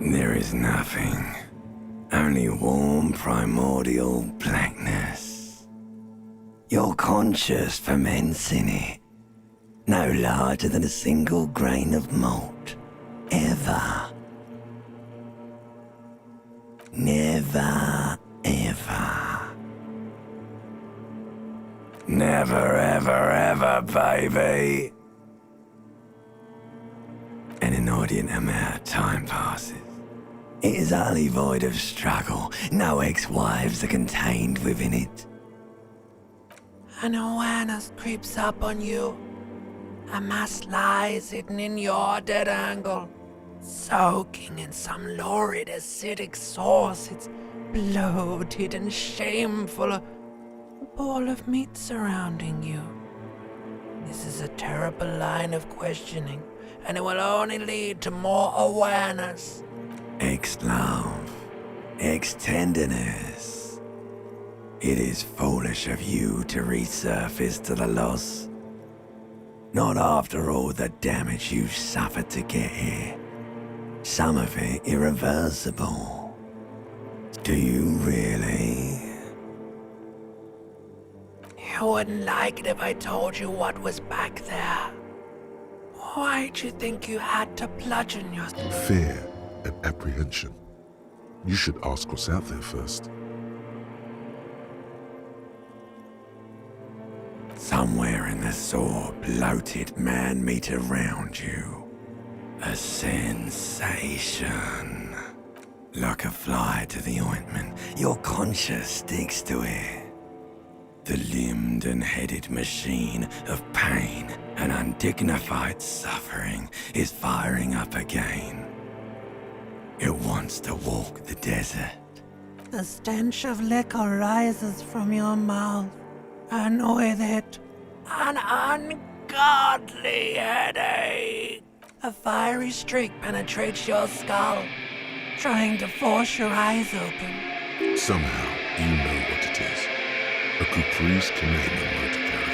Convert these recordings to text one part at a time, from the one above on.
There is nothing. Only warm primordial blackness. Your conscious ferments in it. No larger than a single grain of malt. Ever. Never, ever. Never, ever, ever, baby. An inordinate amount of time passes. It is utterly void of struggle. No ex-wives are contained within it. An awareness creeps up on you. A mass lies hidden in your dead angle, soaking in some lurid acidic sauce. It's bloated and shameful. A ball of meat surrounding you. This is a terrible line of questioning, and it will only lead to more awareness. Ex-love, ex-tenderness. It is foolish of you to resurface to the loss. Not after all the damage you've suffered to get here. Some of it irreversible. Do you really? You wouldn't like it if I told you what was back there. Why'd you think you had to bludgeon yourself? Fear and apprehension. You should ask what's out there first. Somewhere in the sore, bloated man-meat around you. A sensation. Like a fly to the ointment, your conscience sticks to it. The limbed and headed machine of pain and undignified suffering is firing up again. It wants to walk the desert. The stench of liquor rises from your mouth, and with it, an ungodly headache. A fiery streak penetrates your skull, trying to force your eyes open. Somehow, you know what it is. A Caprice Canadian motor carriage.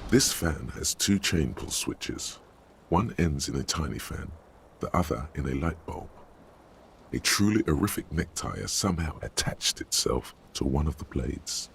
This fan has two chain pull switches. One ends in a tiny fan, the other in a light bulb. A truly horrific necktie has somehow attached itself to one of the blades.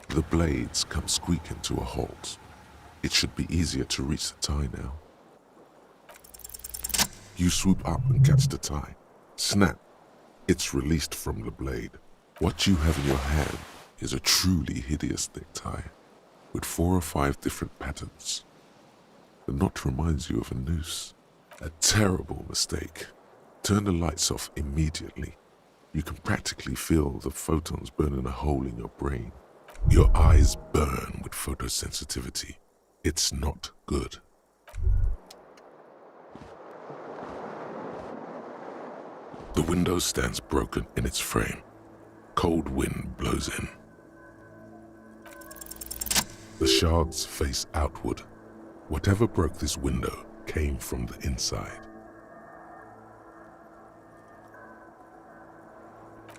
The blades come squeaking to a halt. It should be easier to reach the tie now. You swoop up and catch the tie. Snap! It's released from the blade. What you have in your hand is a truly hideous necktie, with 4 or 5 different patterns. The knot reminds you of a noose. A terrible mistake. Turn the lights off immediately. You can practically feel the photons burning a hole in your brain. Your eyes burn with photosensitivity. It's not good. The window stands broken in its frame. Cold wind blows in. The shards face outward. Whatever broke this window came from the inside.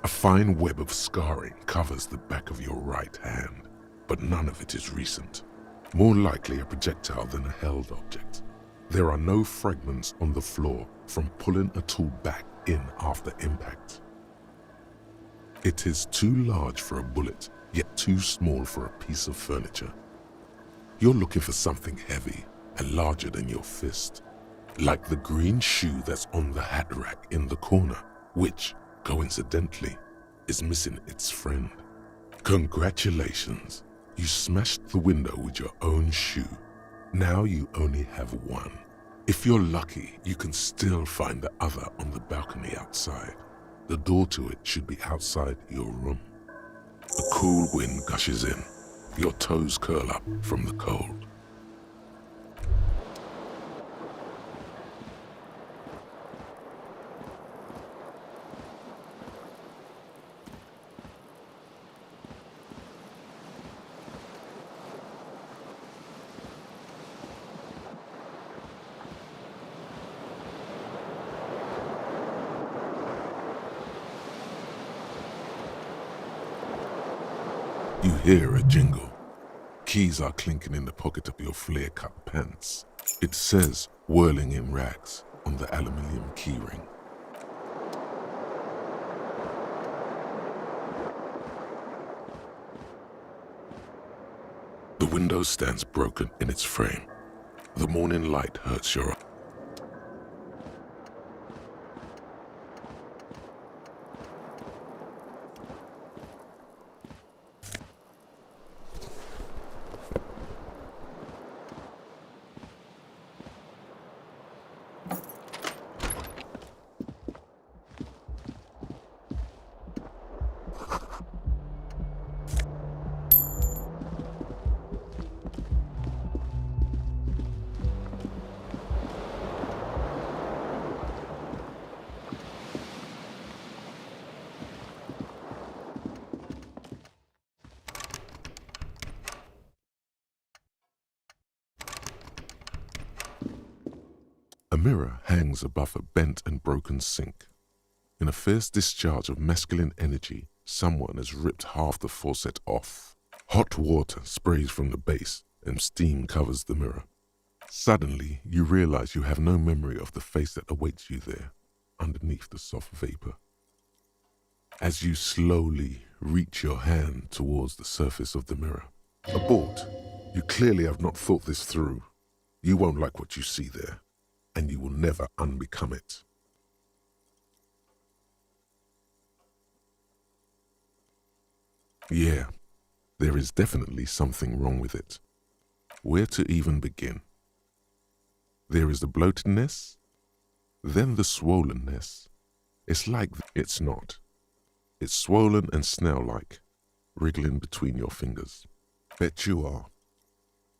A fine web of scarring covers the back of your right hand, but none of it is recent. More likely a projectile than a held object. There are no fragments on the floor from pulling a tool back in after impact. It is too large for a bullet, yet too small for a piece of furniture. You're looking for something heavy and larger than your fist, like the green shoe that's on the hat rack in the corner, which, coincidentally, is missing its friend. Congratulations, you smashed the window with your own shoe. Now you only have one. If you're lucky, you can still find the other on the balcony outside. The door to it should be outside your room. A cool wind gushes in. Your toes curl up from the cold. You hear a jingle. Keys are clinking in the pocket of your flare-cut pants. It says, whirling in rags, on the aluminium keyring. The window stands broken in its frame. The morning light hurts your eyes. A mirror hangs above a bent and broken sink. In a fierce discharge of masculine energy, someone has ripped half the faucet off. Hot water sprays from the base and steam covers the mirror. Suddenly, you realize you have no memory of the face that awaits you there, underneath the soft vapor. As you slowly reach your hand towards the surface of the mirror. Abort. You clearly have not thought this through. You won't like what you see there, and you will never unbecome it. Yeah, there is definitely something wrong with it. Where to even begin? There is the bloatedness, then the swollenness. It's like it's not. It's swollen and snail-like, wriggling between your fingers. Bet you are.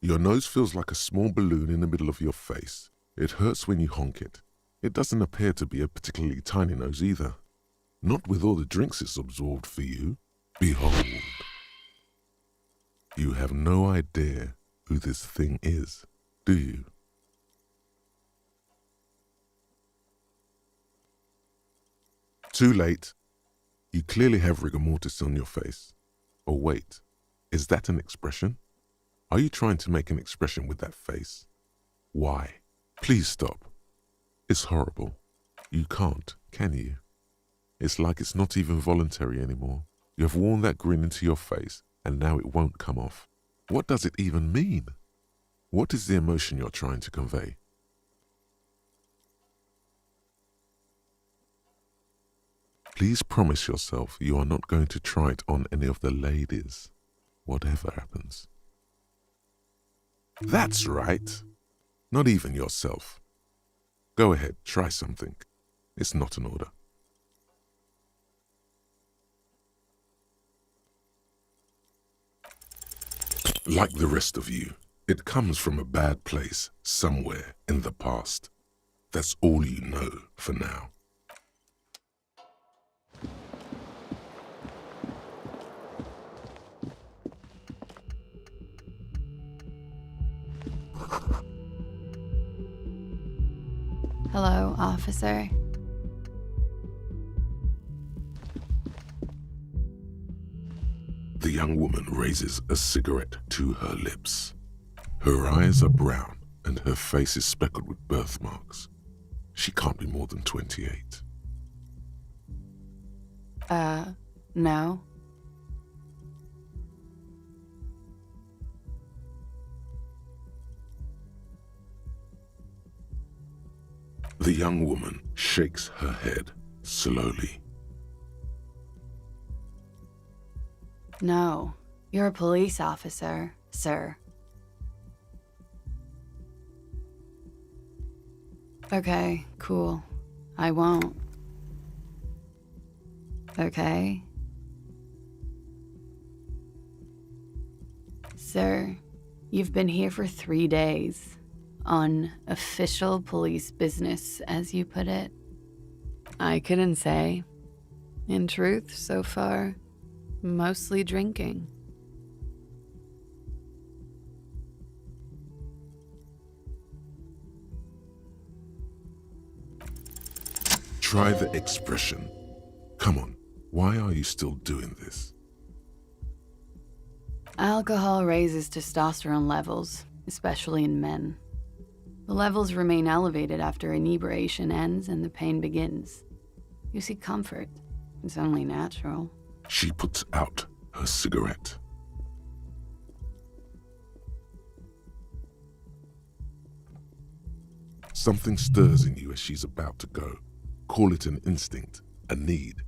Your nose feels like a small balloon in the middle of your face. It hurts when you honk it. It doesn't appear to be a particularly tiny nose either. Not with all the drinks it's absorbed for you. Behold. You have no idea who this thing is, do you? Too late. You clearly have rigor mortis on your face. Oh wait, is that an expression? Are you trying to make an expression with that face? Why? Please stop. It's horrible. You can't, can you? It's like it's not even voluntary anymore. You have worn that grin into your face, and now it won't come off. What does it even mean? What is the emotion you're trying to convey? Please promise yourself you are not going to try it on any of the ladies, whatever happens. That's right. Not even yourself. Go ahead, try something. It's not an order. Like the rest of you, it comes from a bad place somewhere in the past. That's all you know for now. Hello, officer. The young woman raises a cigarette to her lips. Her eyes are brown and her face is speckled with birthmarks. She can't be more than 28. No. The young woman shakes her head slowly. No. You're a police officer, sir. Okay, cool. I won't. Okay? Sir, you've been here for 3 days. On official police business, as you put it. I couldn't say. In truth, so far, mostly drinking. Try the expression. Come on, why are you still doing this? Alcohol raises testosterone levels, especially in men. The levels remain elevated after inebriation ends and the pain begins. You seek comfort. It's only natural. She puts out her cigarette. Something stirs in you as she's about to go. Call it an instinct, a need.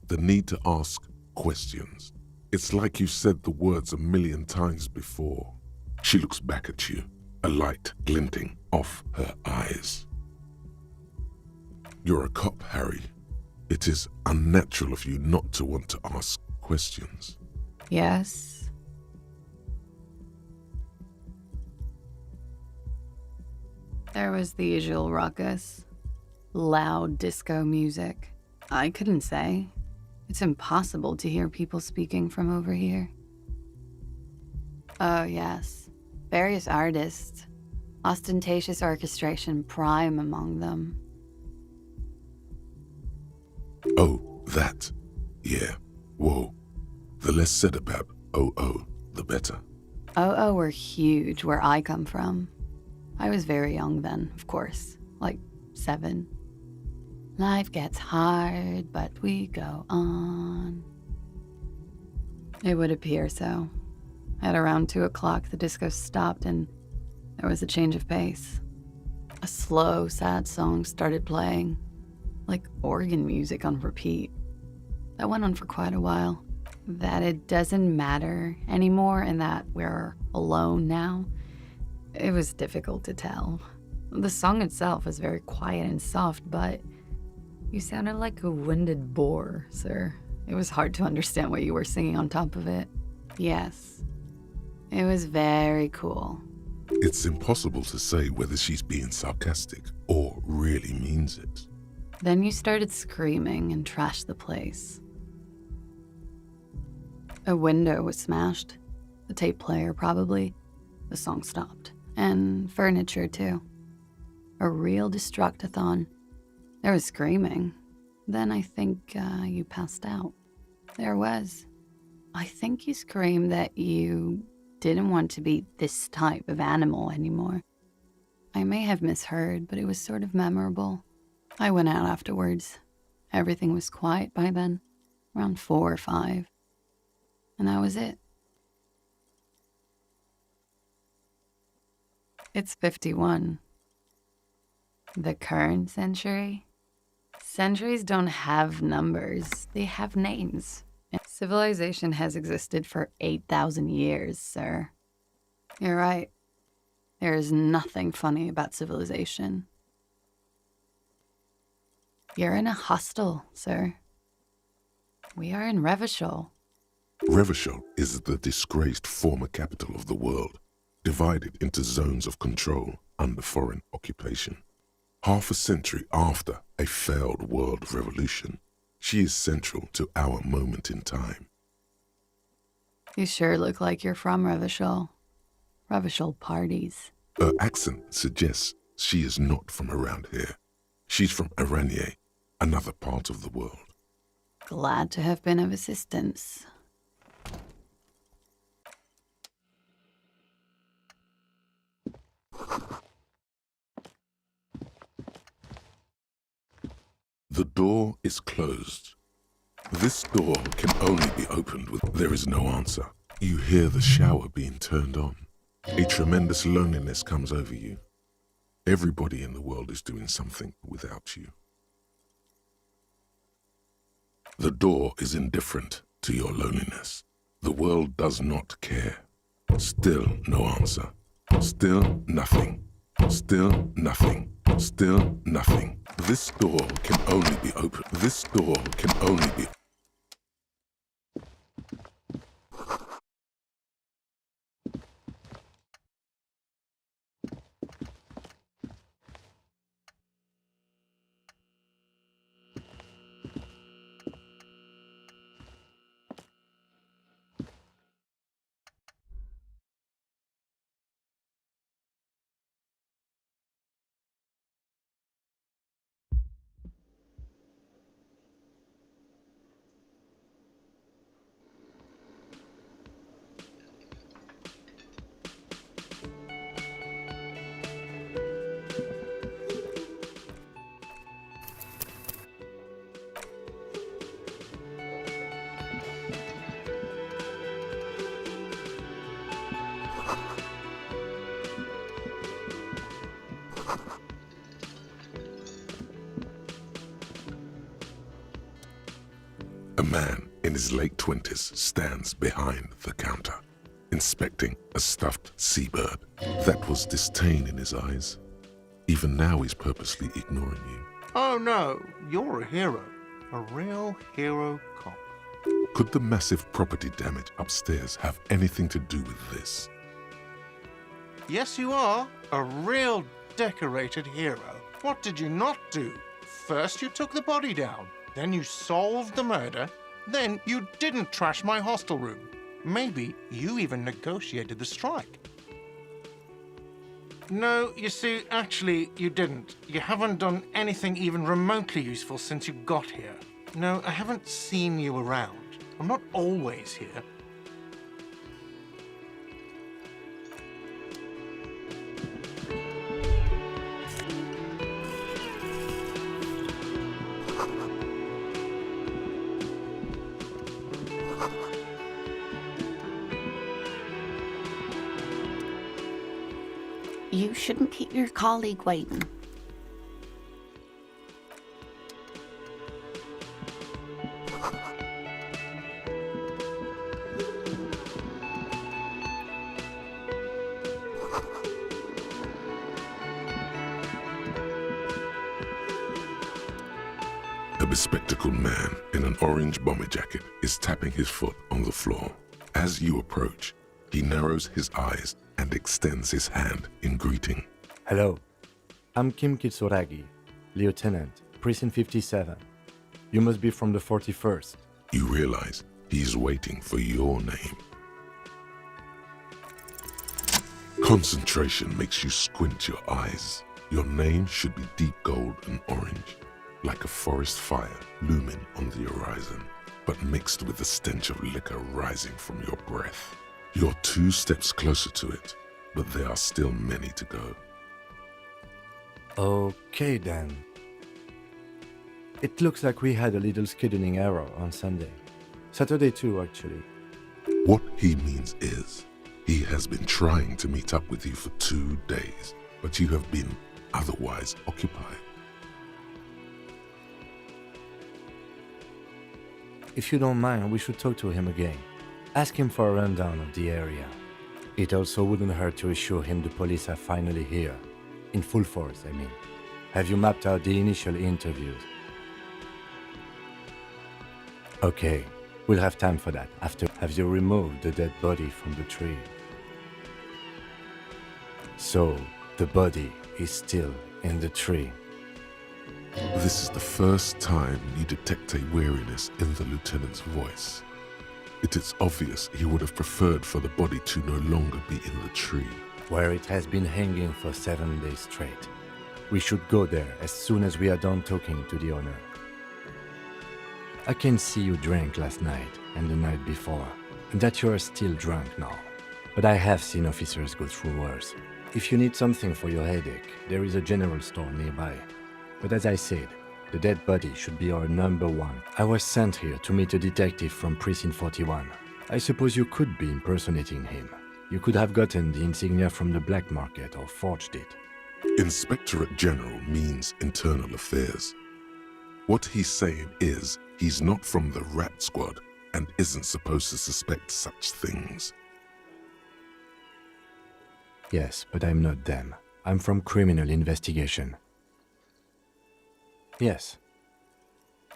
The need to ask questions. It's like you've said the words 1,000,000 times before. She looks back at you, a light glinting off her eyes. You're a cop, Harry. It is unnatural of you not to want to ask questions. Yes? There was the usual ruckus. Loud disco music. I couldn't say. It's impossible to hear people speaking from over here. Oh, yes. Various artists. Ostentatious orchestration prime among them. Oh, that. Yeah. Whoa. The less said about OO, the better. OO were huge where I come from. I was very young then, of course. Like 7. Life gets hard, but we go on. It would appear so. At around 2 o'clock, the disco stopped and there was a change of pace. A slow, sad song started playing, like organ music on repeat. That went on for quite a while. That it doesn't matter anymore and that we're alone now, it was difficult to tell. The song itself was very quiet and soft, but you sounded like a winded boar, sir. It was hard to understand what you were singing on top of it. Yes, it was very cool. It's impossible to say whether she's being sarcastic or really means it. Then you started screaming and trashed the place. A window was smashed. The tape player, probably. The song stopped. And furniture, too. A real destructathon. There was screaming. Then I think you passed out. There was. I think you screamed that you didn't want to be this type of animal anymore. I may have misheard, but it was sort of memorable. I went out afterwards. Everything was quiet by then, around 4 or 5. And that was it. It's 51. The current century? Centuries don't have numbers, they have names. Civilization has existed for 8,000 years, sir. You're right. There is nothing funny about civilization. You're in a hostel, sir. We are in Revachol. Revachol is the disgraced former capital of the world, divided into zones of control under foreign occupation. Half a century after a failed world revolution, she is central to our moment in time. You sure look like you're from Revachol. Revachol parties. Her accent suggests she is not from around here. She's from Aranier, another part of the world. Glad to have been of assistance. The door is closed. This door can only be opened with there is no answer. You hear the shower being turned on. A tremendous loneliness comes over you. Everybody in the world is doing something without you. The door is indifferent to your loneliness. The world does not care. Still no answer. Still nothing. Still nothing. Still nothing. This door can only be opened. This door can only be. A man in his late 20s stands behind the counter, inspecting a stuffed seabird. That was disdain in his eyes. Even now he's purposely ignoring you. Oh no, you're a hero. A real hero cop. Could the massive property damage upstairs have anything to do with this? Yes, you are. A real decorated hero. What did you not do? First you took the body down. Then you solved the murder. Then you didn't trash my hostel room. Maybe you even negotiated the strike. No, you see, actually, you didn't. You haven't done anything even remotely useful since you got here. No, I haven't seen you around. I'm not always here. You shouldn't keep your colleague waiting. A bespectacled man in an orange bomber jacket is tapping his foot on the floor. As you approach, he narrows his eyes and extends his hand in greeting. Hello, I'm Kim Kitsuragi, Lieutenant, Precinct 57. You must be from the 41st. You realize he is waiting for your name. Concentration makes you squint your eyes. Your name should be deep gold and orange, like a forest fire looming on the horizon, but mixed with the stench of liquor rising from your breath. You're 2 steps closer to it, but there are still many to go. Okay then. It looks like we had a little scheduling error on Sunday. Saturday too, actually. What he means is, he has been trying to meet up with you for 2 days, but you have been otherwise occupied. If you don't mind, we should talk to him again. Ask him for a rundown of the area. It also wouldn't hurt to assure him the police are finally here. In full force, I mean. Have you mapped out the initial interviews? Okay, we'll have time for that after. Have you removed the dead body from the tree? So, the body is still in the tree. This is the first time you detect a weariness in the lieutenant's voice. It is obvious he would have preferred for the body to no longer be in the tree. Where it has been hanging for 7 days straight. We should go there as soon as we are done talking to the owner. I can see you drank last night and the night before, and that you are still drunk now. But I have seen officers go through worse. If you need something for your headache, there is a general store nearby. But as I said, The dead body should be our number one. I was sent here to meet a detective from Precinct 41. I suppose you could be impersonating him. You could have gotten the insignia from the black market or forged it. Inspectorate General means internal affairs. What he's saying is he's not from the Rat Squad and isn't supposed to suspect such things. Yes, but I'm not them. I'm from criminal investigation. Yes.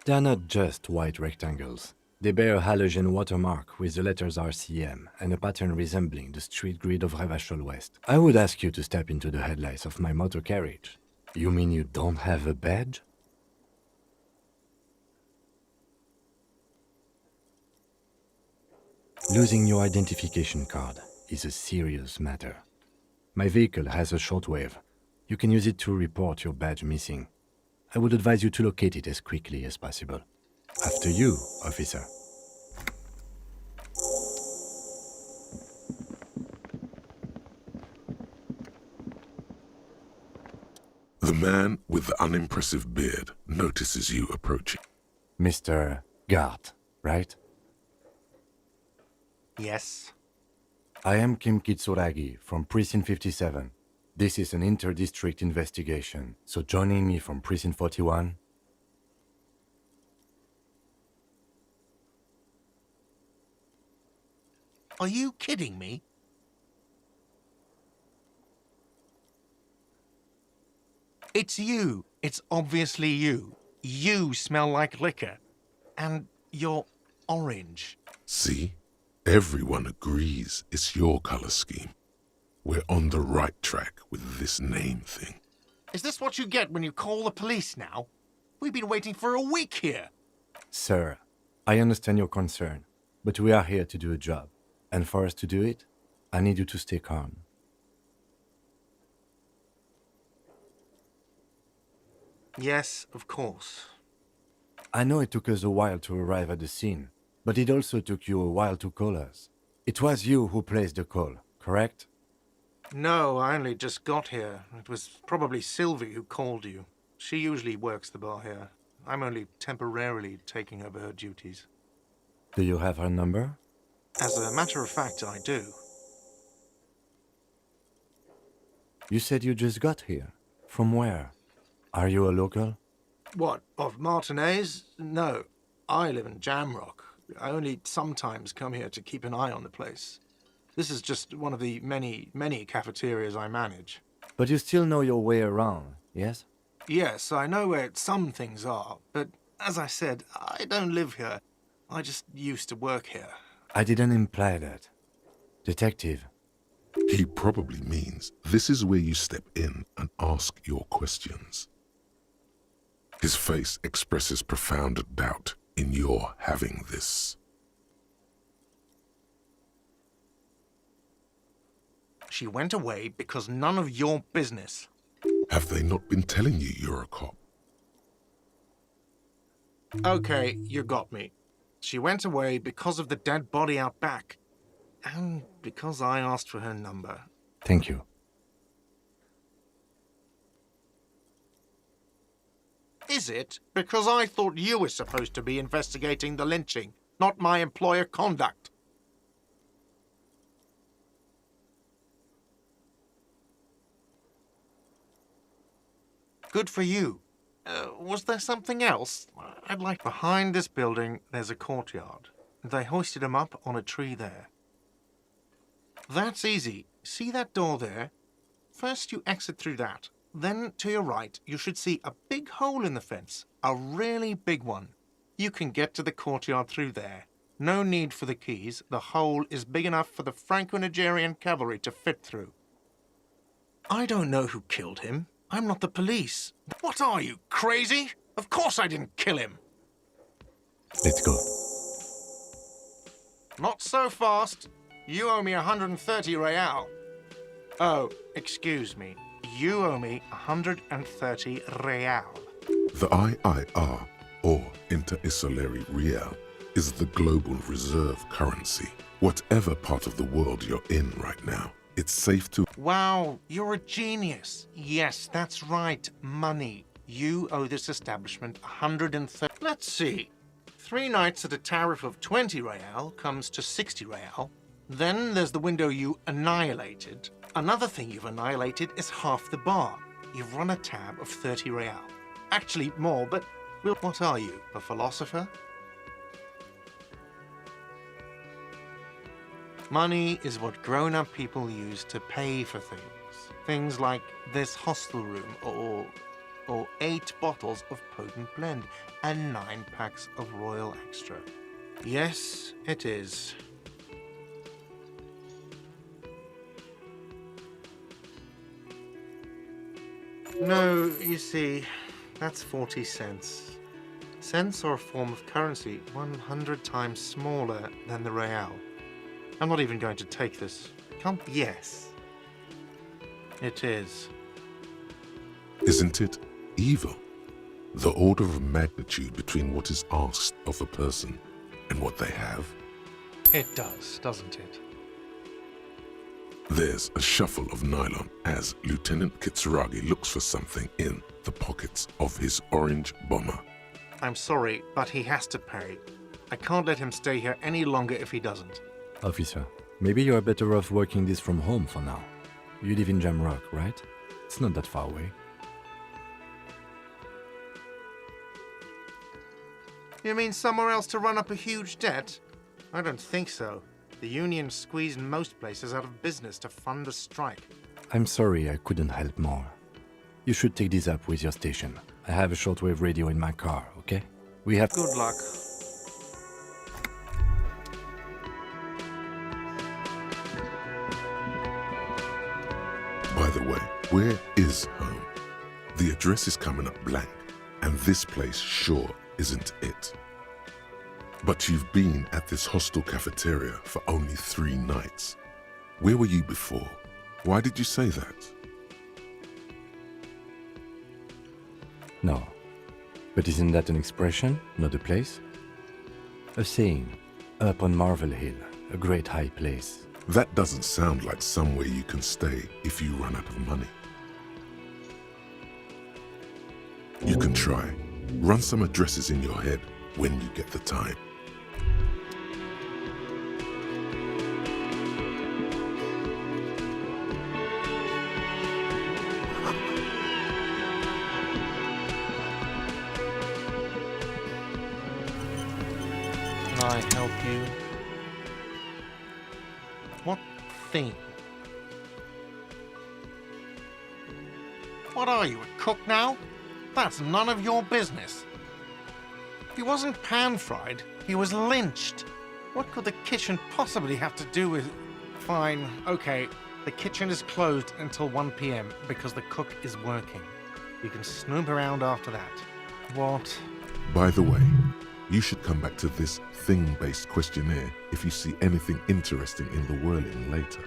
They're not just white rectangles. They bear a halogen watermark with the letters RCM and a pattern resembling the street grid of Revachol West. I would ask you to step into the headlights of my motor carriage. You mean you don't have a badge? Losing your identification card is a serious matter. My vehicle has a shortwave. You can use it to report your badge missing. I would advise you to locate it as quickly as possible. After you, officer. The man with the unimpressive beard notices you approaching. Mr. Gart, right? Yes. I am Kim Kitsuragi from Precinct 57. This is an inter-district investigation, so joining me from Precinct 41... Are you kidding me? It's you. It's obviously you. You smell like liquor. And you're orange. See? Everyone agrees it's your color scheme. We're on the right track with this name thing. Is this what you get when you call the police now? We've been waiting for a week here. Sir, I understand your concern, but we are here to do a job. And for us to do it, I need you to stay calm. Yes, of course. I know it took us a while to arrive at the scene, but it also took you a while to call us. It was you who placed the call, correct? No, I only just got here. It was probably Sylvie who called you. She usually works the bar here. I'm only temporarily taking over her duties. Do you have her number? As a matter of fact, I do. You said you just got here. From where? Are you a local? What, of Martinez? No, I live in Jamrock. I only sometimes come here to keep an eye on the place. This is just one of the many, many cafeterias I manage. But you still know your way around, yes? Yes, I know where some things are, but as I said, I don't live here. I just used to work here. I didn't imply that. Detective. He probably means this is where you step in and ask your questions. His face expresses profound doubt in your having this. She went away because none of your business. Have they not been telling you you're a cop? Okay, you got me. She went away because of the dead body out back. And because I asked for her number. Thank you. Is it? Because I thought you were supposed to be investigating the lynching, not my employer conduct. Good for you. Was there something else? I'd like behind this building, there's a courtyard. They hoisted him up on a tree there. That's easy. See that door there? First you exit through that. Then to your right, you should see a big hole in the fence. A really big one. You can get to the courtyard through there. No need for the keys. The hole is big enough for the Franco-Nigerian cavalry to fit through. I don't know who killed him. I'm not the police. What are you, crazy? Of course I didn't kill him. Let's go. Not so fast. You owe me 130 real. Oh, excuse me. You owe me 130 real. The IIR, or Inter-Isolari Real, is the global reserve currency. Whatever part of the world you're in right now, it's safe to... Wow, you're a genius. Yes, that's right. Money. You owe this establishment 130... Let's see. 3 nights at a tariff of 20 real comes to 60 real. Then there's the window you annihilated. Another thing you've annihilated is half the bar. You've run a tab of 30 real. Actually, more, but what are you, a philosopher? Money is what grown-up people use to pay for things. Things like this hostel room, or 8 bottles of potent blend, and 9 packs of Royal Extra. Yes, it is. No, you see, that's 40 cents. Cents are a form of currency 100 times smaller than the real. I'm not even going to take this. Come, yes. It is. Isn't it evil? The order of magnitude between what is asked of a person and what they have? It does, doesn't it? There's a shuffle of nylon as Lieutenant Kitsuragi looks for something in the pockets of his orange bomber. I'm sorry, but he has to pay. I can't let him stay here any longer if he doesn't. Officer, maybe you are better off working this from home for now. You live in Jamrock, right? It's not that far away. You mean somewhere else to run up a huge debt? I don't think so. The union squeezed most places out of business to fund the strike. I'm sorry I couldn't help more. You should take this up with your station. I have a shortwave radio in my car, okay? We have... Good luck. By the way, where is home? The address is coming up blank, and this place sure isn't it. But you've been at this hostel cafeteria for only 3 nights. Where were you before? Why did you say that? No. But isn't that an expression, not a place? A saying, up on Marvel Hill, a great high place. That doesn't sound like somewhere you can stay if you run out of money. You can try. Run some addresses in your head when you get the time. Can I help you? What thing? What are you, a cook now? That's none of your business. He wasn't pan-fried, he was lynched. What could the kitchen possibly have to do with... Fine, okay, the kitchen is closed until 1 p.m. because the cook is working. You can snoop around after that. What? By the way, you should come back to this thing-based questionnaire if you see anything interesting in the whirling later.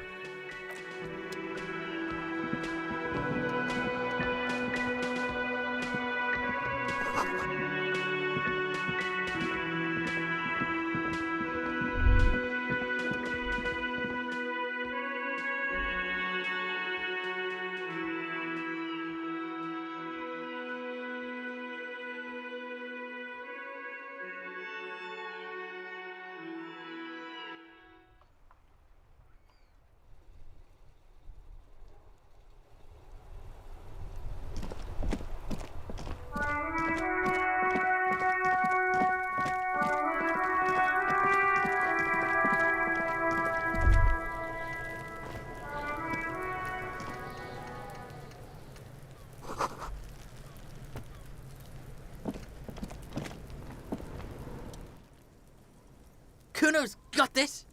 Kuno's got this!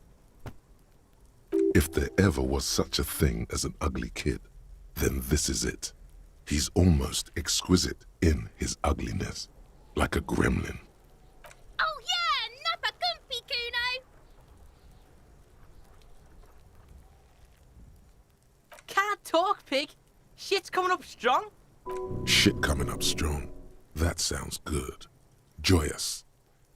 If there ever was such a thing as an ugly kid, then this is it. He's almost exquisite in his ugliness, like a gremlin. Oh yeah, Nappa Gumpy, Kuno! Can't talk, pig! Shit's coming up strong! Shit coming up strong. That sounds good. Joyous.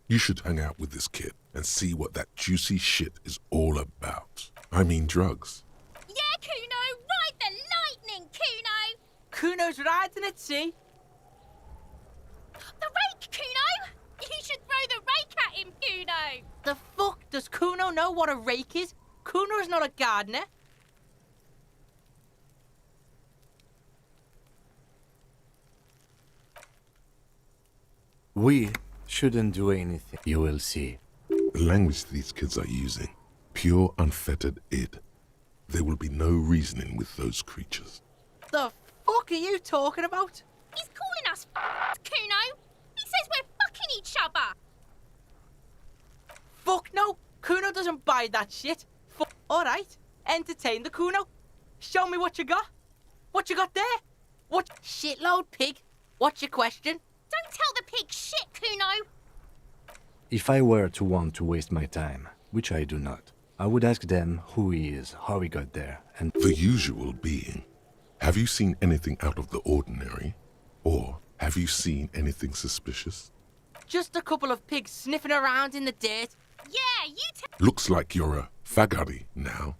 You should hang out with this kid and see what that juicy shit is all about. I mean drugs. Yeah, Kuno, ride the lightning, Kuno! Kuno's riding it, see? The rake, Kuno! You should throw the rake at him, Kuno! The fuck does Kuno know what a rake is? Kuno is not a gardener. We shouldn't do anything. You will see. The language these kids are using, pure unfettered id. There will be no reasoning with those creatures. The fuck are you talking about? He's calling us Kuno! He says we're fucking each other! Fuck no! Kuno doesn't buy that shit. Fuck. Alright, entertain the Kuno. Show me what you got. What you got there? What shitload, pig? What's your question? Don't tell the pig shit, Kuno! If I were to want to waste my time, which I do not, I would ask them who he is, how he got there, and The usual being, have you seen anything out of the ordinary? Or have you seen anything suspicious? Just a couple of pigs sniffing around in the dirt. Yeah, you Looks like you're a fagari now,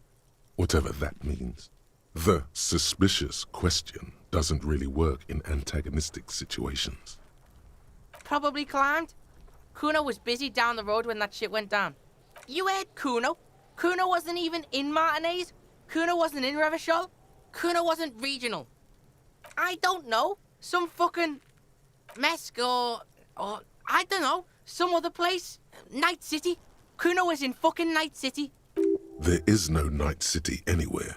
whatever that means. The suspicious question doesn't really work in antagonistic situations. Probably climbed. Kuno was busy down the road when that shit went down. You heard Kuno? Kuno wasn't even in Martinez. Kuno wasn't in Revachol. Kuno wasn't regional. I don't know. Some fucking Mesk or I don't know. Some other place. Night City. Kuno was in fucking Night City. There is no Night City anywhere.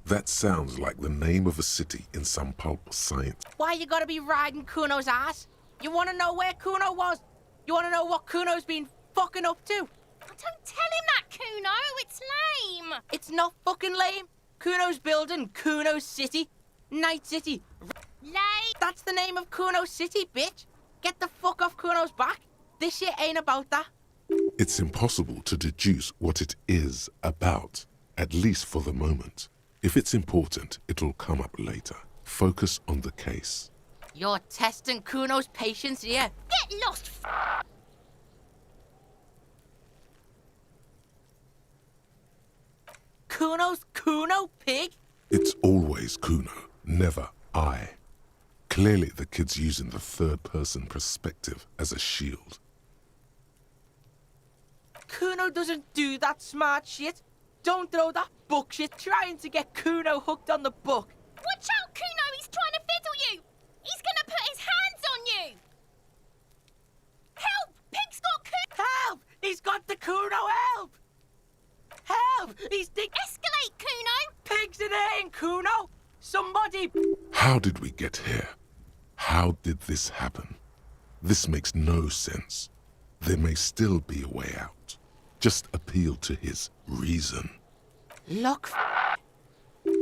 That sounds like the name of a city in some pulp science. Why you gotta be riding Kuno's ass? You wanna know where Kuno was? You wanna know what Kuno's been fucking up to? don't tell him that, Kuno! It's lame! It's not fucking lame. Kuno's building Kuno City. Night City. Lame! That's the name of Kuno City, bitch. Get the fuck off Kuno's back. This shit ain't about that. It's impossible to deduce what it is about, at least for the moment. If it's important, it'll come up later. Focus on the case. You're testing Kuno's patience here. Get lost, Kuno's Kuno, pig? It's always Kuno, never I. Clearly the kid's using the third-person perspective as a shield. Kuno doesn't do that smart shit. Don't throw that book shit trying to get Kuno hooked on the book. Watch out, Kuno! He's trying to fiddle you! He's gonna put his hands on you! Help! Pig's got Kuno! Help! He's got the Kuno, help! Help! He's dig- Escalate, Kuno! Pigs in here, Kuno! Somebody! How did we get here? How did this happen? This makes no sense. There may still be a way out. Just appeal to his reason. Look,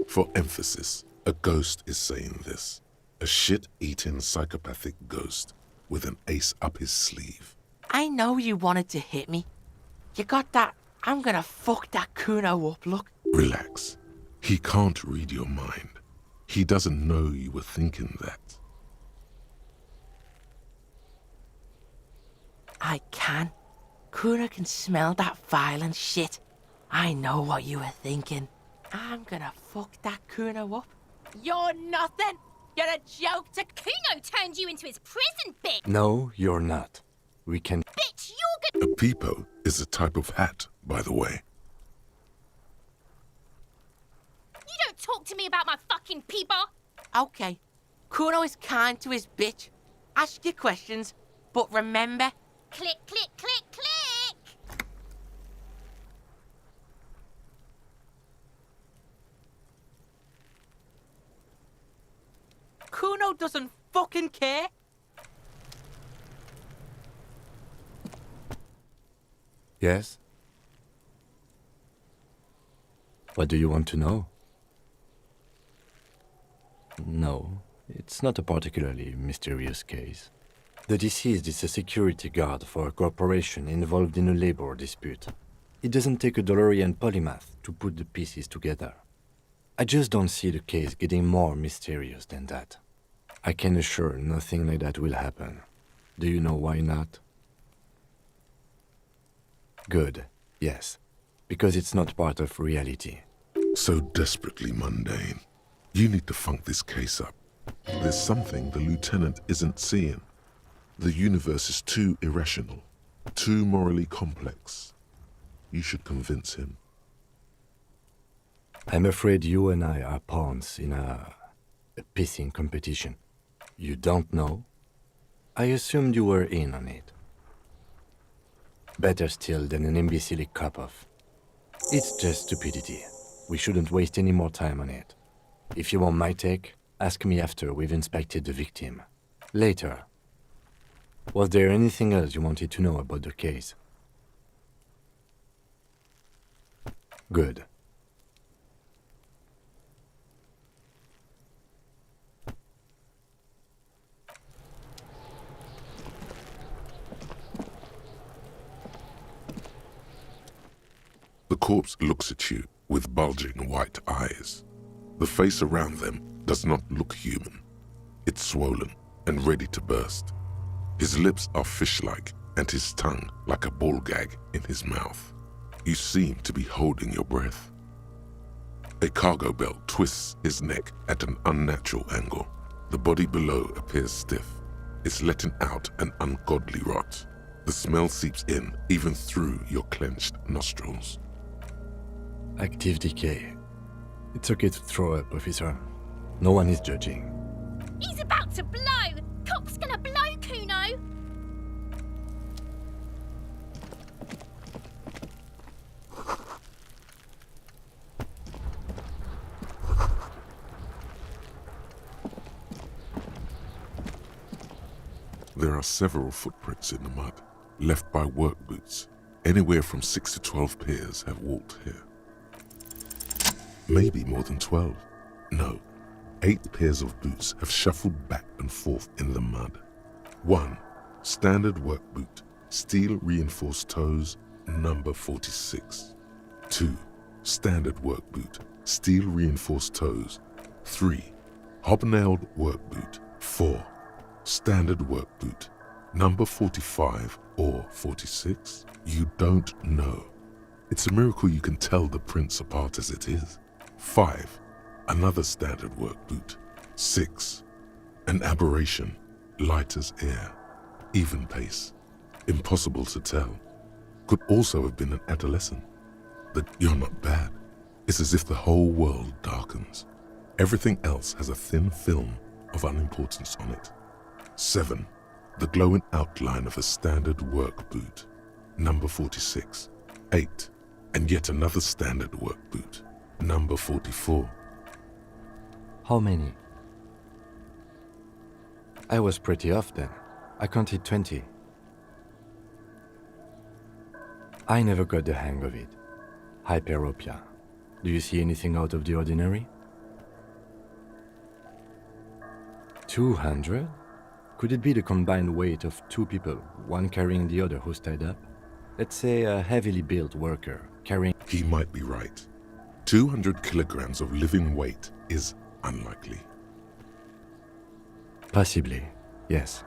For emphasis, a ghost is saying this. A shit-eating psychopathic ghost with an ace up his sleeve. I know you wanted to hit me. You got that, I'm gonna fuck that Kuno up look. Relax. He can't read your mind. He doesn't know you were thinking that. I can. Kuno can smell that violent shit. I know what you were thinking. I'm gonna fuck that Kuno up. You're nothing. You're a joke to Kuno turned you into his prison, bitch! No, you're not. We can. Bitch, you're A peepo is a type of hat, by the way. You don't talk to me about my fucking people! Okay. Kuno is kind to his bitch. Ask your questions, but remember, Click, click, click, click! Kuno doesn't fucking care. Yes? What do you want to know? No, it's not a particularly mysterious case. The deceased is a security guard for a corporation involved in a labor dispute. It doesn't take a DeLorean polymath to put the pieces together. I just don't see the case getting more mysterious than that. I can assure nothing like that will happen. Do you know why not? Good, yes. Because it's not part of reality. So desperately mundane. You need to funk this case up. There's something the lieutenant isn't seeing. The universe is too irrational, too morally complex. You should convince him. I'm afraid you and I are pawns in a pissing competition. You don't know? I assumed you were in on it. Better still than an imbecile cop-off. It's just stupidity. We shouldn't waste any more time on it. If you want my take, ask me after we've inspected the victim. Later. Was there anything else you wanted to know about the case? Good. The corpse looks at you with bulging white eyes. The face around them does not look human. It's swollen and ready to burst. His lips are fish-like and his tongue like a ball gag in his mouth. You seem to be holding your breath. A cargo belt twists his neck at an unnatural angle. The body below appears stiff. It's letting out an ungodly rot. The smell seeps in even through your clenched nostrils. Active decay. It's okay to throw up, officer. No one is judging. He's about to blow! Cock's gonna blow, Kuno! There are several footprints in the mud, left by work boots. Anywhere from 6 to 12 pairs have walked here. Maybe more than 12. No, 8 pairs of boots have shuffled back and forth in the mud. 1. Standard work boot, steel reinforced toes, number 46. 2. Standard work boot, steel reinforced toes. 3. Hobnailed work boot. 4. Standard work boot, number 45 or 46? You don't know. It's a miracle you can tell the prints apart as it is. 5. Another standard work boot. 6. An aberration, light as air, even pace. Impossible to tell. Could also have been an adolescent. But you're not bad. It's as if the whole world darkens. Everything else has a thin film of unimportance on it. 7. The glowing outline of a standard work boot, number 46. 8. And yet another standard work boot, number 44. How many? I was pretty off then. I counted 20. I never got the hang of it. Hyperopia. Do you see anything out of the ordinary? 200? Could it be the combined weight of 2 people, one carrying the other who's tied up? Let's say a heavily built worker carrying... He might be right. 200 kilograms of living weight is unlikely. Possibly, yes.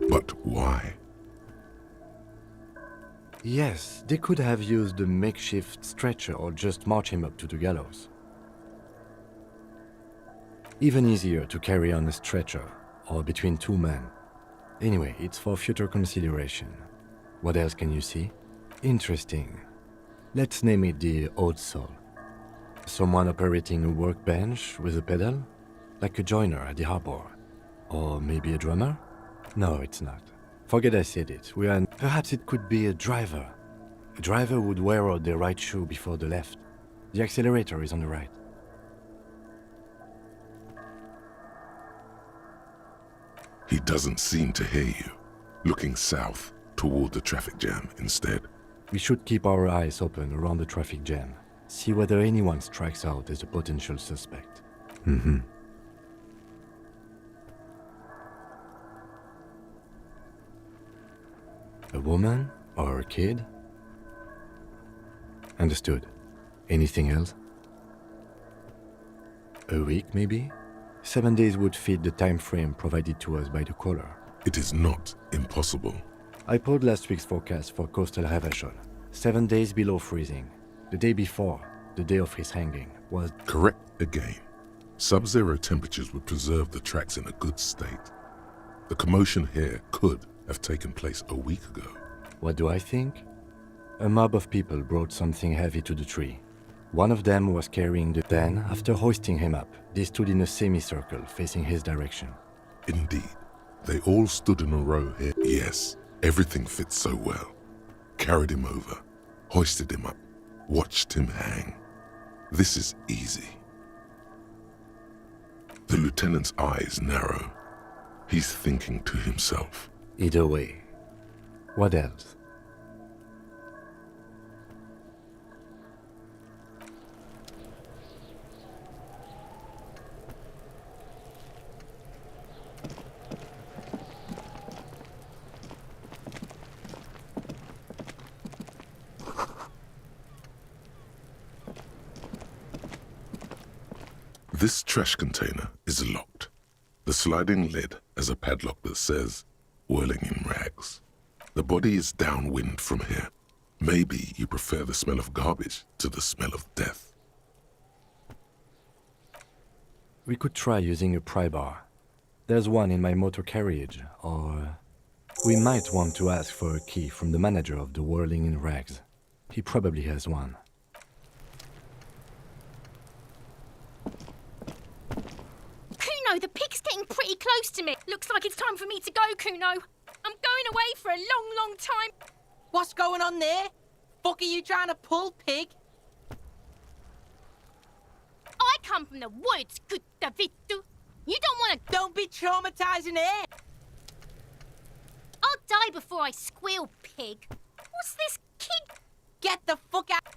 But why? Yes, they could have used a makeshift stretcher or just march him up to the gallows. Even easier to carry on a stretcher, or between 2 men. Anyway, it's for future consideration. What else can you see? Interesting. Let's name it the odd soul. Someone operating a workbench with a pedal? Like a joiner at the harbor. Or maybe a drummer? No, it's not. Forget I said it. Perhaps it could be a driver. A driver would wear out the right shoe before the left. The accelerator is on the right. He doesn't seem to hear you, looking south toward the traffic jam instead. We should keep our eyes open around the traffic jam. See whether anyone strikes out as a potential suspect. A woman or a kid? Understood. Anything else? A week, maybe? 7 days would fit the time frame provided to us by the caller. It is not impossible. I pulled last week's forecast for coastal Revachol. 7 days below freezing. The day before, the day of his hanging, was... Correct again. Sub-zero temperatures would preserve the tracks in a good state. The commotion here could have taken place a week ago. What do I think? A mob of people brought something heavy to the tree. One of them was carrying the... Then, after hoisting him up, they stood in a semicircle facing his direction. Indeed, they all stood in a row here. Yes, everything fits so well. Carried him over, hoisted him up, watched him hang. This is easy. The lieutenant's eyes narrow. He's thinking to himself. Either way. What else? This trash container is locked. The sliding lid has a padlock that says, "Whirling in rags." The body is downwind from here. Maybe you prefer the smell of garbage to the smell of death. We could try using a pry bar. There's one in my motor carriage, or... We might want to ask for a key from the manager of the Whirling in Rags. He probably has one. Kuno, the pig's getting pretty close to me. Looks like it's time for me to go, Kuno. I'm going away for a long, long time. What's going on there? Fuck are you trying to pull, pig? I come from the woods, Kuttavittu. You don't want to... Don't be traumatizing it. I'll die before I squeal, pig. What's this kid? Get the fuck out.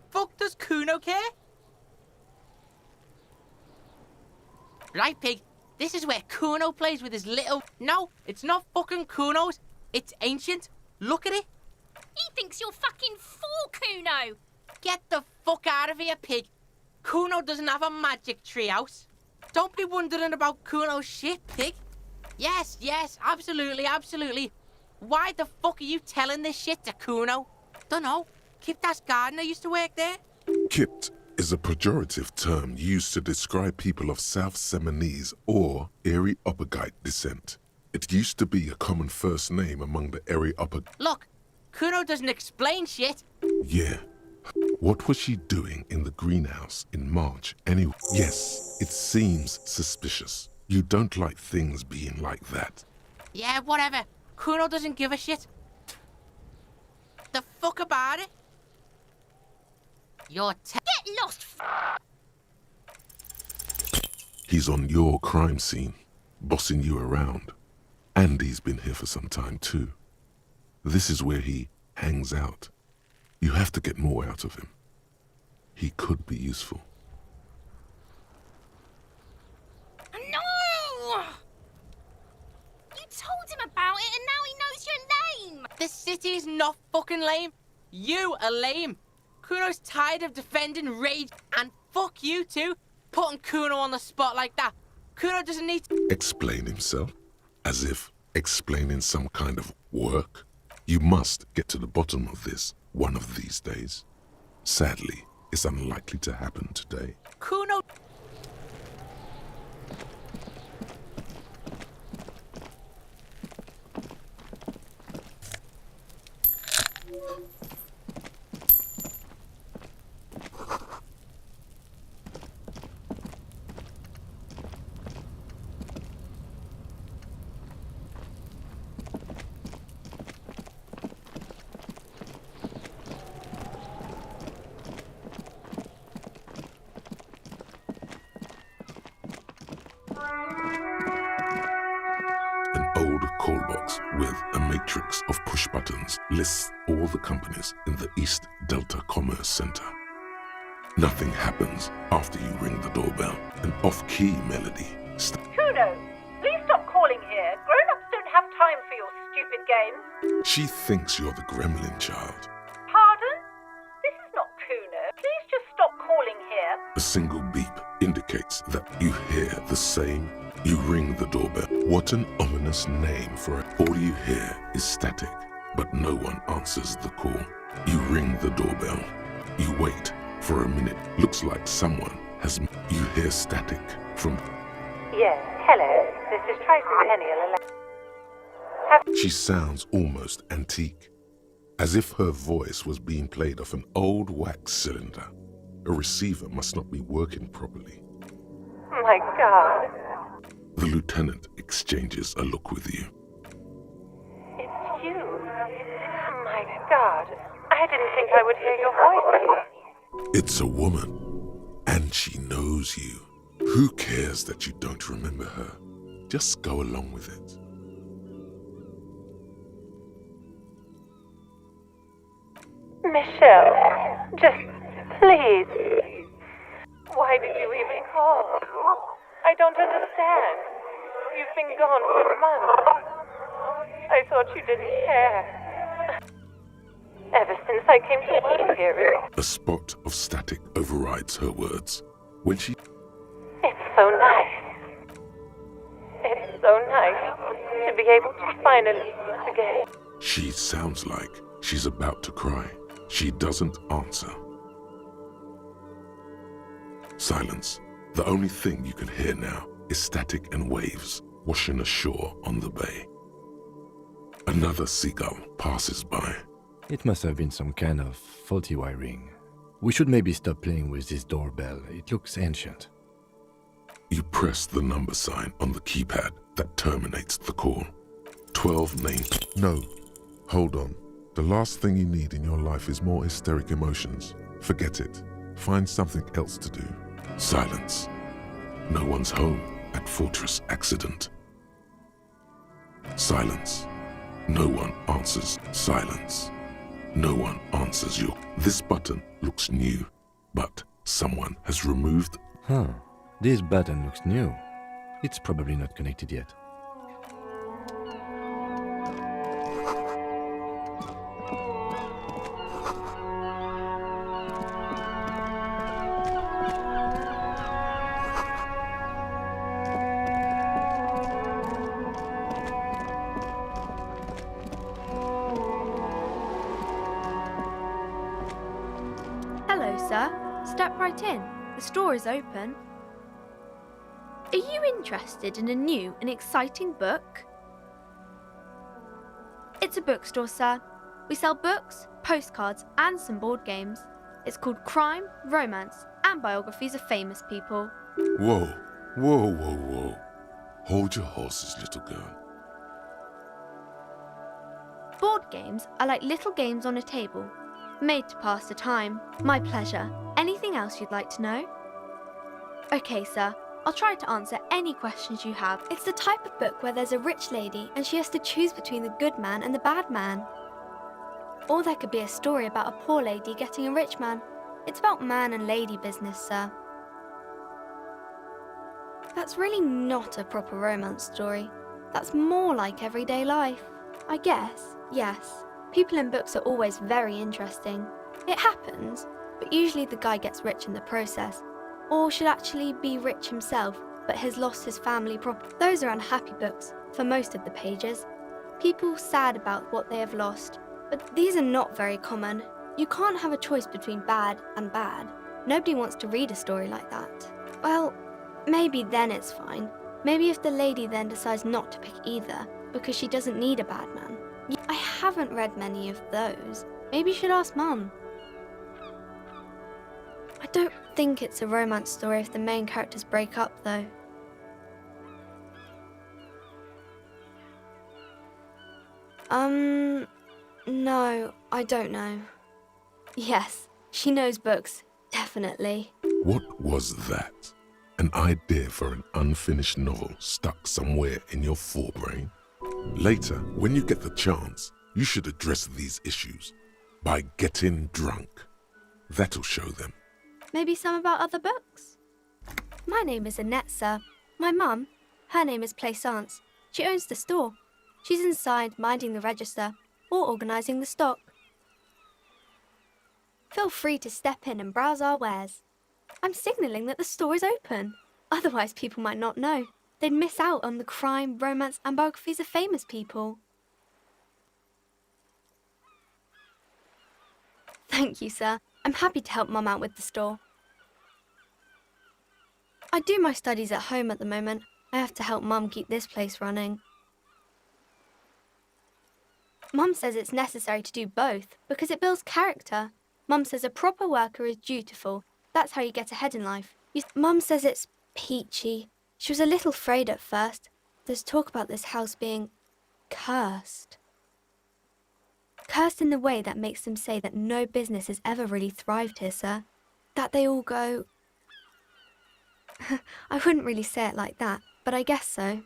Fuck does Kuno care? Right, pig. This is where Kuno plays with his little... No, it's not fucking Kuno's. It's ancient. Look at it. He thinks you're fucking fool, Kuno. Get the fuck out of here, pig. Kuno doesn't have a magic treehouse. Don't be wondering about Kuno's shit, pig. Yes, absolutely, absolutely. Why the fuck are you telling this shit to Kuno? Dunno. Kiptas gardener used to work there. Kipt is a pejorative term used to describe people of South Seminese or Areopagite descent. It used to be a common first name among the Areopagite. Look, Kuno doesn't explain shit. Yeah. What was she doing in the greenhouse in March anyway? Yes, it seems suspicious. You don't like things being like that. Yeah, whatever. Kuno doesn't give a shit. The fuck about it? You're Get lost, He's on your crime scene, bossing you around. And he's been here for some time too. This is where he hangs out. You have to get more out of him. He could be useful. No! You told him about it and now he knows your name. The city's not fucking lame. You are lame. Kuno's tired of defending Rage, and fuck you too, putting Kuno on the spot like that. Kuno doesn't need to... Explain himself? As if explaining some kind of work? You must get to the bottom of this one of these days. Sadly, it's unlikely to happen today. Kuno... An old call box with a matrix of push buttons lists all the companies in the East Delta Commerce Center. Nothing happens after you ring the doorbell. An off-key melody. Kuno, please stop calling here. Grown-ups don't have time for your stupid games. She thinks you're the gremlin child. Pardon? This is not Kuno. Please just stop calling here. A single beep indicates that you hear the same. You ring the doorbell. What an ominous name for it. All you hear is static, but no one answers the call. You ring the doorbell. You wait for a minute. Looks like someone has... You hear static from... Yes, hello. This is Tricentennial. She sounds almost antique, as if her voice was being played off an old wax cylinder. A receiver must not be working properly. My God. The lieutenant exchanges a look with you. It's you. My God. I didn't think I would hear your voice. It's a woman, and she knows you. Who cares that you don't remember her? Just go along with it. Michelle, just please. Why did you even call? I don't understand. You've been gone for months. I thought you didn't care. Ever since I came to work here. A spot of static overrides her words. When she... It's so nice. It's so nice to be able to finally meet again. She sounds like she's about to cry. She doesn't answer. Silence. The only thing you can hear now is static and waves washing ashore on the bay. Another seagull passes by. It must have been some kind of faulty wiring. We should maybe stop playing with this doorbell. It looks ancient. You press the number sign on the keypad that terminates the call. 12 names. No. Hold on. The last thing you need in your life is more hysteric emotions. Forget it. Find something else to do. Silence. No one's home at Fortress Accident. Silence. No one answers. Silence. No one answers you. This button looks new, but someone has removed... Huh. This button looks new. It's probably not connected yet. Hello, sir. Step right in. The store is open. Are you interested in a new and exciting book? It's a bookstore, sir. We sell books, postcards, and some board games. It's called Crime, Romance, and Biographies of Famous People. Whoa, whoa, whoa, whoa. Hold your horses, little girl. Board games are like little games on a table, made to pass the time. My pleasure. Anything else you'd like to know? Okay, sir. I'll try to answer any questions you have. It's the type of book where there's a rich lady and she has to choose between the good man and the bad man. Or there could be a story about a poor lady getting a rich man. It's about man and lady business, sir. That's really not a proper romance story. That's more like everyday life. I guess, yes. People in books are always very interesting. It happens, but usually the guy gets rich in the process. Or should actually be rich himself, but has lost his family property. Those are unhappy books, for most of the pages. People sad about what they have lost. But these are not very common. You can't have a choice between bad and bad. Nobody wants to read a story like that. Well, maybe then it's fine. Maybe if the lady then decides not to pick either, because she doesn't need a bad man. I haven't read many of those. Maybe you should ask Mum. I don't think it's a romance story if the main characters break up, though. No, I don't know. Yes, she knows books, definitely. What was that? An idea for an unfinished novel stuck somewhere in your forebrain? Later, when you get the chance, you should address these issues by getting drunk. That'll show them. Maybe some about other books? My name is Annette, sir. My mum, her name is Plaisance. She owns the store. She's inside minding the register or organising the stock. Feel free to step in and browse our wares. I'm signalling that the store is open. Otherwise people might not know. They'd miss out on the crime, romance and biographies of famous people. Thank you, sir. I'm happy to help Mum out with the store. I do my studies at home at the moment. I have to help Mum keep this place running. Mum says it's necessary to do both because it builds character. Mum says a proper worker is dutiful. That's how you get ahead in life. Mum says it's peachy. She was a little afraid at first. There's talk about this house being cursed. Cursed in the way that makes them say that no business has ever really thrived here, sir. That they all go... I wouldn't really say it like that, but I guess so.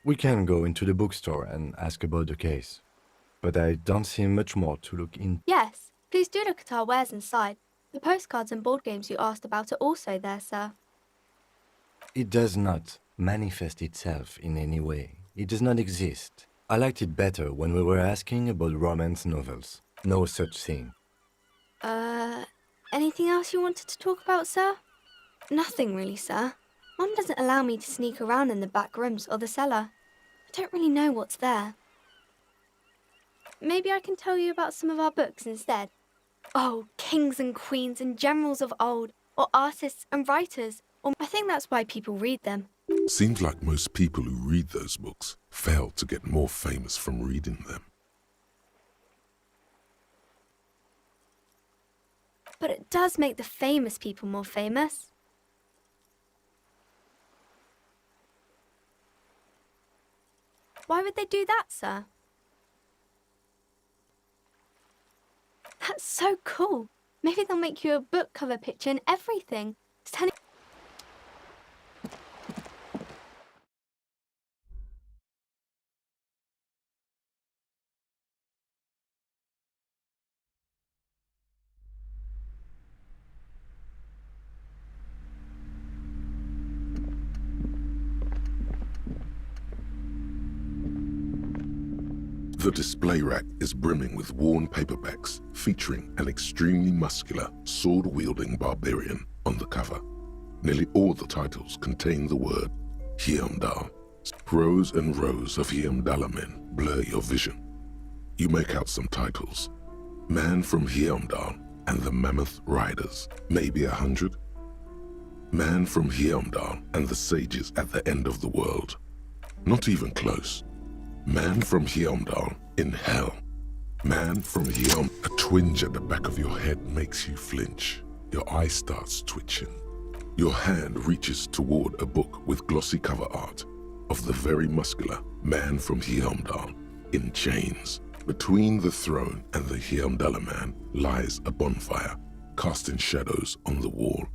We can go into the bookstore and ask about the case, but I don't see much more to look in. Yes, please do look at our wares inside. The postcards and board games you asked about are also there, sir. It does not manifest itself in any way. It does not exist. I liked it better when we were asking about romance novels. No such thing. Anything else you wanted to talk about, sir? Nothing really, sir. Mum doesn't allow me to sneak around in the back rooms or the cellar. I don't really know what's there. Maybe I can tell you about some of our books instead. Oh, kings and queens and generals of old, or artists and writers, or I think that's why people read them. Seems like most people who read those books fail to get more famous from reading them. But it does make the famous people more famous. Why would they do that, sir? That's so cool. Maybe they'll make you a book cover picture and everything. The display rack is brimming with worn paperbacks featuring an extremely muscular, sword-wielding barbarian on the cover. Nearly all the titles contain the word Heimdall. Rows and rows of Heimdall men blur your vision. You make out some titles. Man from Heimdall and the Mammoth Riders, maybe 100. Man from Heimdall and the Sages at the End of the World. Not even close. Man from Heimdall in Hell. Man from Heimdall. A twinge at the back of your head makes you flinch. Your eye starts twitching. Your hand reaches toward a book with glossy cover art of the very muscular Man from Heimdall in chains. Between the throne and the Heimdall man lies a bonfire, casting shadows on the wall.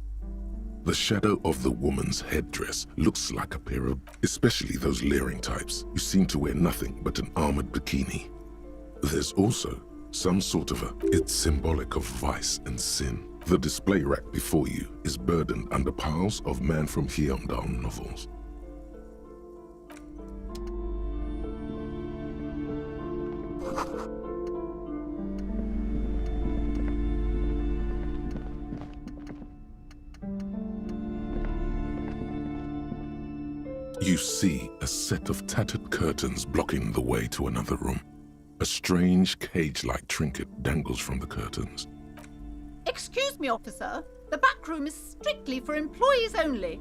The shadow of the woman's headdress looks like a pair of, especially those leering types who seem to wear nothing but an armored bikini. There's also some sort of it's symbolic of vice and sin. The display rack before you is burdened under piles of Man from Heimdall novels. You see a set of tattered curtains blocking the way to another room. A strange cage-like trinket dangles from the curtains. Excuse me, officer. The back room is strictly for employees only.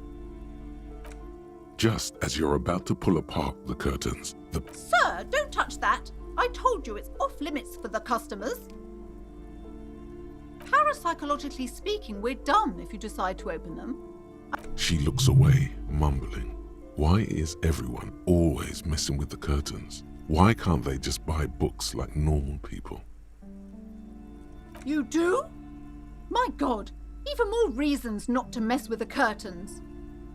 Just as you're about to pull apart the curtains, Sir, don't touch that. I told you it's off limits for the customers. Parapsychologically speaking, we're done if you decide to open them. She looks away, mumbling. Why is everyone always messing with the curtains? Why can't they just buy books like normal people? You do? My God, even more reasons not to mess with the curtains.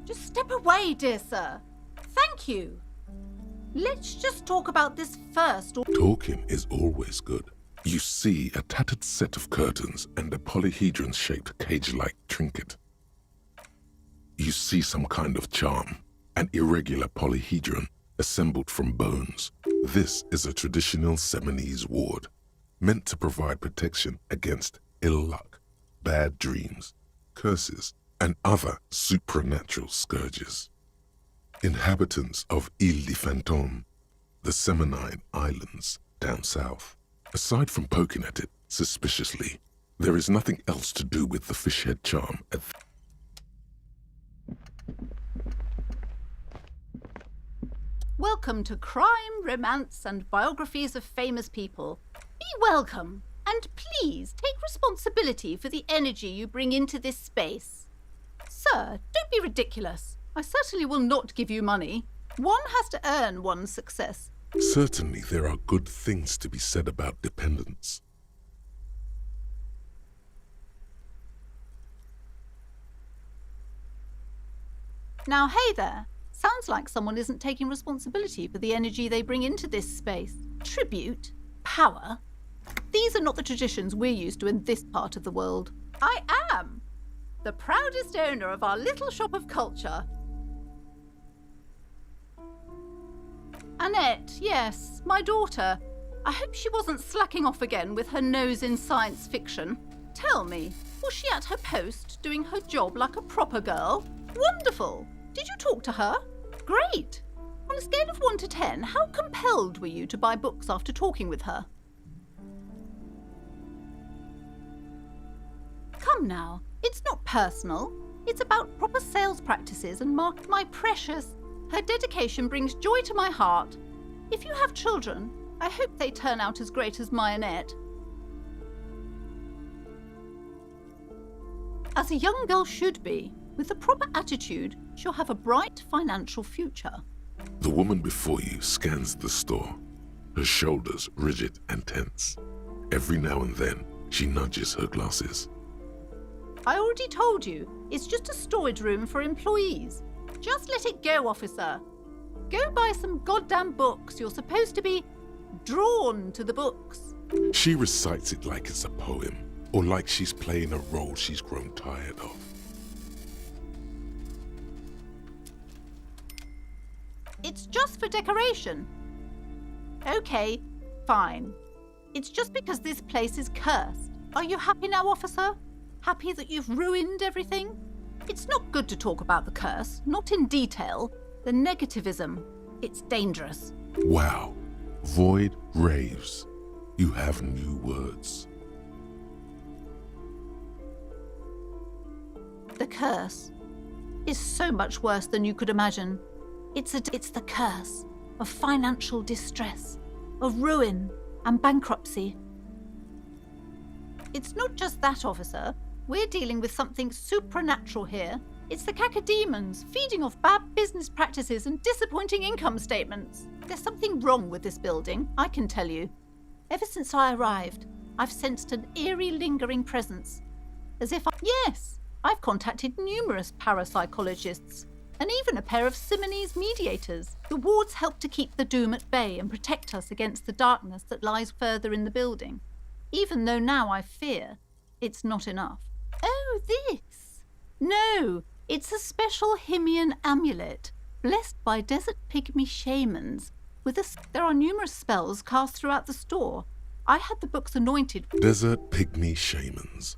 Just step away, dear sir. Thank you. Let's just talk about this first. Talking is always good. You see a tattered set of curtains and a polyhedron-shaped cage-like trinket. You see some kind of charm, an irregular polyhedron assembled from bones. This is a traditional Seminese ward, meant to provide protection against ill luck, bad dreams, curses, and other supernatural scourges. Inhabitants of Ile de Fantôme, the Seminine Islands down south, Aside from poking at it suspiciously, there is nothing else to do with the fish head charm at Welcome to Crime, Romance, and Biographies of Famous People. Be welcome, and please take responsibility for the energy you bring into this space. Sir, don't be ridiculous. I certainly will not give you money. One has to earn one's success. Certainly there are good things to be said about dependence. Now, hey there. Sounds like someone isn't taking responsibility for the energy they bring into this space. Tribute? Power? These are not the traditions we're used to in this part of the world. I am the proudest owner of our little shop of culture. Annette, yes, my daughter. I hope she wasn't slacking off again with her nose in science fiction. Tell me, was she at her post doing her job like a proper girl? Wonderful! Did you talk to her? Great! On a scale of 1 to 10, how compelled were you to buy books after talking with her? Come now, it's not personal. It's about proper sales practices and my precious. Her dedication brings joy to my heart. If you have children, I hope they turn out as great as my Annette. As a young girl should be, with the proper attitude, she'll have a bright financial future. The woman before you scans the store, her shoulders rigid and tense. Every now and then, she nudges her glasses. I already told you, it's just a storage room for employees. Just let it go, officer. Go buy some goddamn books. You're supposed to be drawn to the books. She recites it like it's a poem, or like she's playing a role she's grown tired of. It's just for decoration. Okay, fine. It's just because this place is cursed. Are you happy now, officer? Happy that you've ruined everything? It's not good to talk about the curse, not in detail. The negativism, it's dangerous. Wow. Void raves. You have new words. The curse is so much worse than you could imagine. It's the curse of financial distress, of ruin and bankruptcy. It's not just that, officer. We're dealing with something supernatural here. It's the cacodemons feeding off bad business practices and disappointing income statements. There's something wrong with this building, I can tell you. Ever since I arrived, I've sensed an eerie, lingering presence. Yes, I've contacted numerous parapsychologists and even a pair of Simonese mediators. The wards help to keep the doom at bay and protect us against the darkness that lies further in the building. Even though now I fear it's not enough. Oh, this! No, it's a special Himian amulet, blessed by desert pygmy shamans. There are numerous spells cast throughout the store. I had the books anointed. Desert pygmy shamans.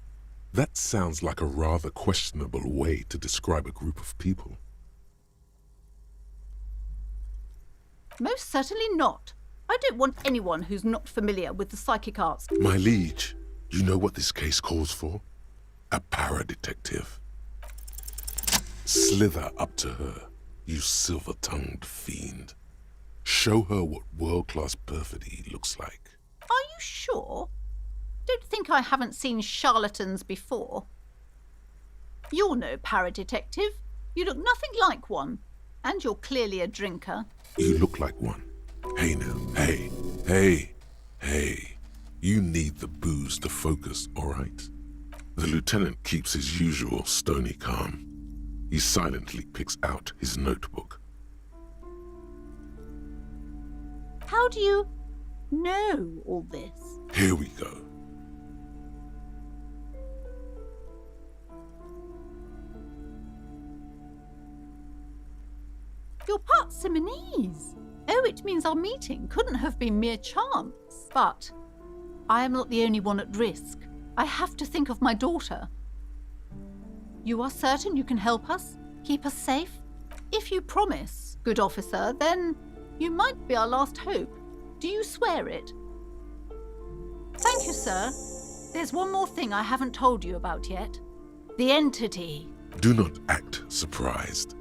That sounds like a rather questionable way to describe a group of people. Most certainly not. I don't want anyone who's not familiar with the psychic arts. My liege, you know what this case calls for? A para-detective. Slither up to her, you silver-tongued fiend. Show her what world-class perfidy looks like. Are you sure? Don't think I haven't seen charlatans before. You're no para-detective. You look nothing like one. And you're clearly a drinker. You look like one. Hey now, hey. You need the booze to focus, all right? The lieutenant keeps his usual stony calm. He silently picks out his notebook. How do you know all this? Here we go. You're part Simonese. Oh, it means our meeting couldn't have been mere chance. But I am not the only one at risk. I have to think of my daughter. You are certain you can help us? Keep us safe? If you promise, good officer, then you might be our last hope. Do you swear it? Thank you, sir. There's one more thing I haven't told you about yet. The entity. Do not act surprised.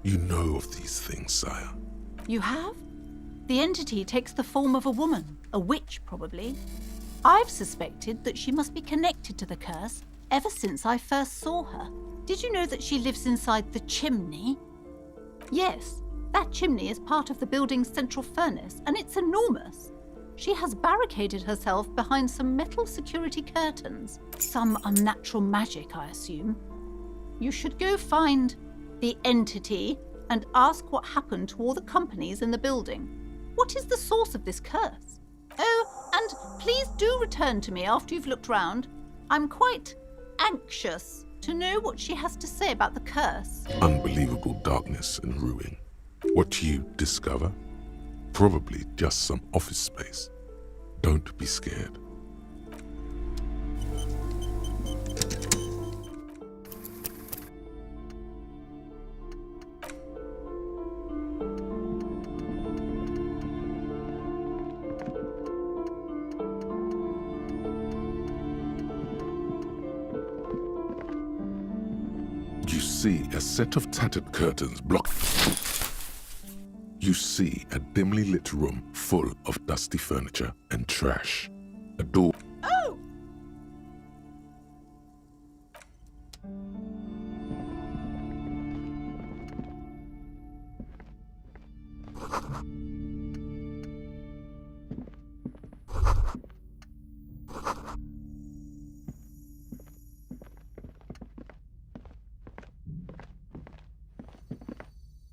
You know of these things, sire. You have? The entity takes the form of a woman, a witch probably. I've suspected that she must be connected to the curse ever since I first saw her. Did you know that she lives inside the chimney? Yes, that chimney is part of the building's central furnace, and it's enormous. She has barricaded herself behind some metal security curtains. Some unnatural magic, I assume. You should go find the entity and ask what happened to all the companies in the building. What is the source of this curse? Oh, and please do return to me after you've looked round. I'm quite anxious to know what she has to say about the curse. Unbelievable darkness and ruin. What you discover? Probably just some office space. Don't be scared. You see a set of tattered curtains block. You see a dimly lit room full of dusty furniture and trash. A door. Oh!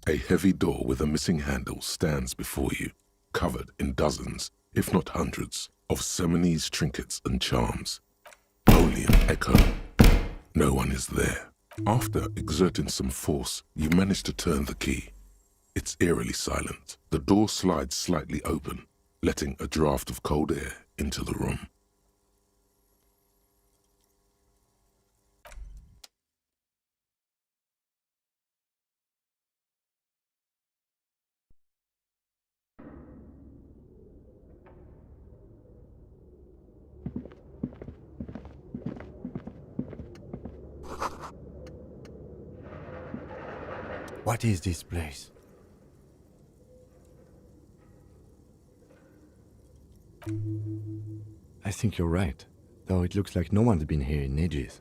A heavy door with a missing handle stands before you, covered in dozens, if not hundreds, of Seminese trinkets and charms. Only an echo. No one is there. After exerting some force, you manage to turn the key. It's eerily silent. The door slides slightly open, letting a draft of cold air into the room. What is this place? I think you're right, though it looks like no one's been here in ages.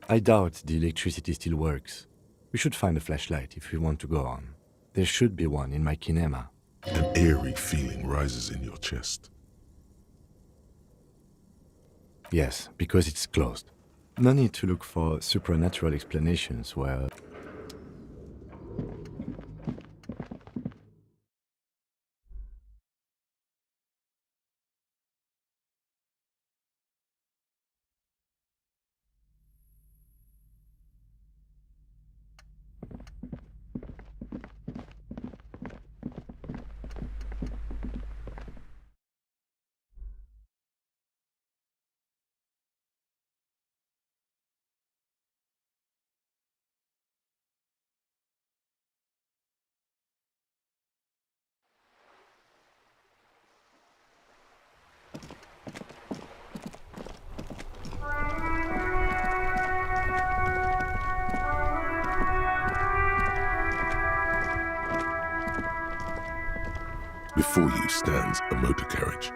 I doubt the electricity still works. We should find a flashlight if we want to go on. There should be one in my kinema. An eerie feeling rises in your chest. Yes, because it's closed. No need to look for supernatural explanations where... Before you stands a motor carriage.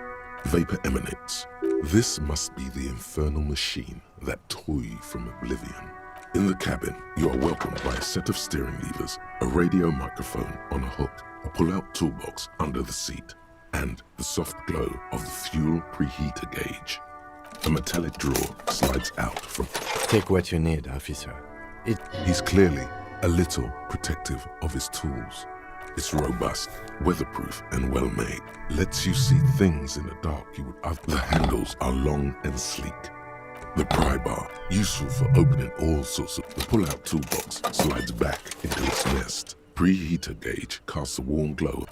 Vapor emanates. This must be the infernal machine that tore you from oblivion. In the cabin, you are welcomed by a set of steering levers, a radio microphone on a hook, a pull-out toolbox under the seat, and the soft glow of the fuel preheater gauge. A metallic drawer slides out from... Take what you need, officer. He's clearly a little protective of his tools. It's robust, weatherproof, and well-made. Lets you see things in the dark you would The handles are long and sleek. The pry bar, useful for opening all sorts of... The pull-out toolbox slides back into its nest. Preheater gauge casts a warm glow.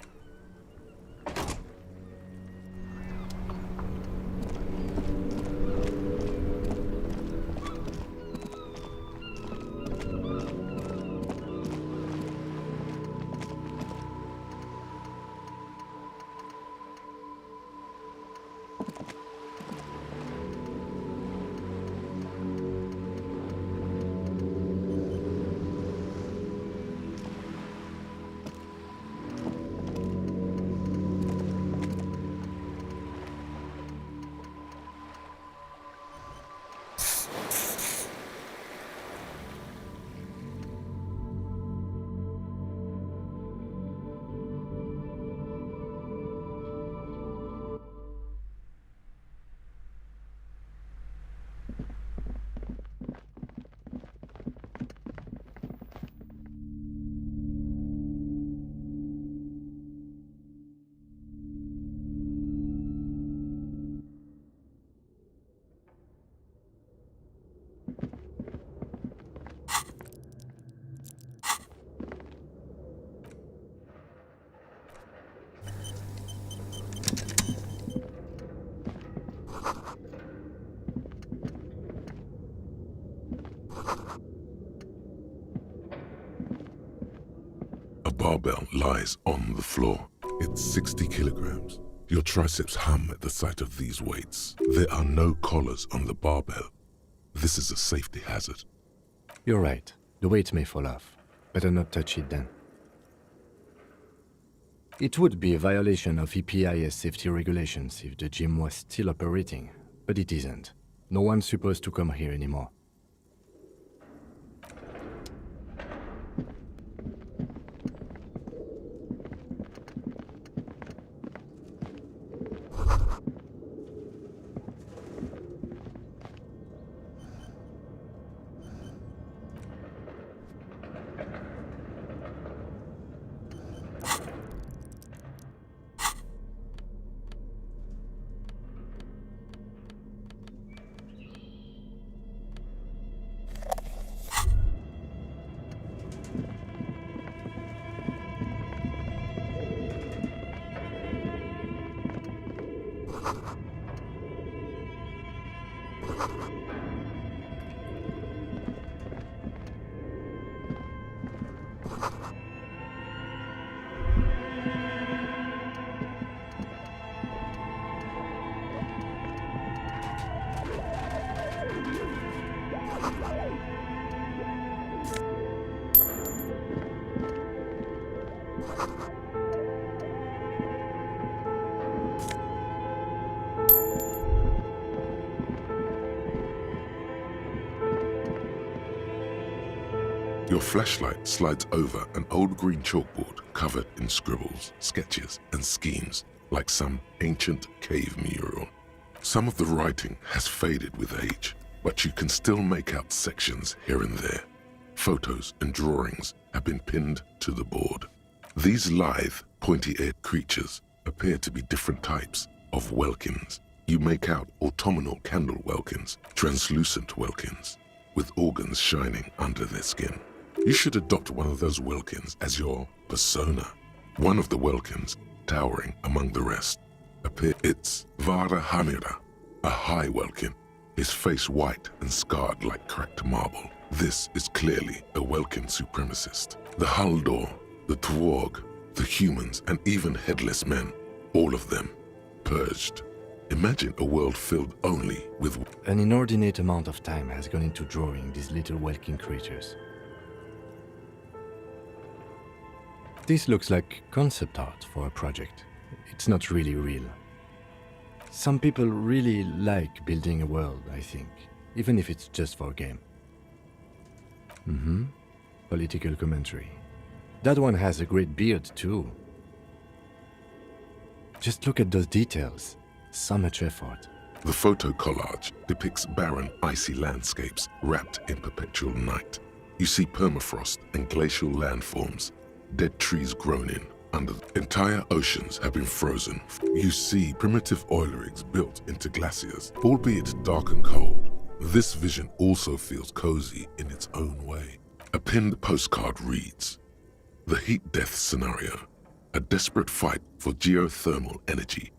barbell lies on the floor. It's 60 kilograms. Your triceps hum at the sight of these weights. There are no collars on the barbell. This is a safety hazard. You're right. The weight may fall off. Better not touch it then. It would be a violation of EPIS safety regulations if the gym was still operating, but it isn't. No one's supposed to come here anymore. Your flashlight slides over an old green chalkboard covered in scribbles, sketches, and schemes like some ancient cave mural. Some of the writing has faded with age, but you can still make out sections here and there. Photos and drawings have been pinned to the board. These lithe, pointy-eared creatures appear to be different types of welkins. You make out autumnal candle welkins, translucent welkins, with organs shining under their skin. You should adopt one of those welkins as your persona. One of the welkins, towering among the rest, it's Vara Hamira, a high welkin, his face white and scarred like cracked marble. This is clearly a welkin supremacist. The Haldor, the Tuorg, the humans, and even headless men, all of them purged. Imagine a world filled only with... An inordinate amount of time has gone into drawing these little welkin creatures. This looks like concept art for a project. It's not really real. Some people really like building a world, I think, even if it's just for a game. Political commentary. That one has a great beard too. Just look at those details. So much effort. The photo collage depicts barren, icy landscapes wrapped in perpetual night. You see permafrost and glacial landforms, dead trees grown in. Under entire oceans have been frozen. You see primitive oil rigs built into glaciers, albeit dark and cold. This vision also feels cozy in its own way. A pinned postcard reads, "The heat death scenario, a desperate fight for geothermal energy.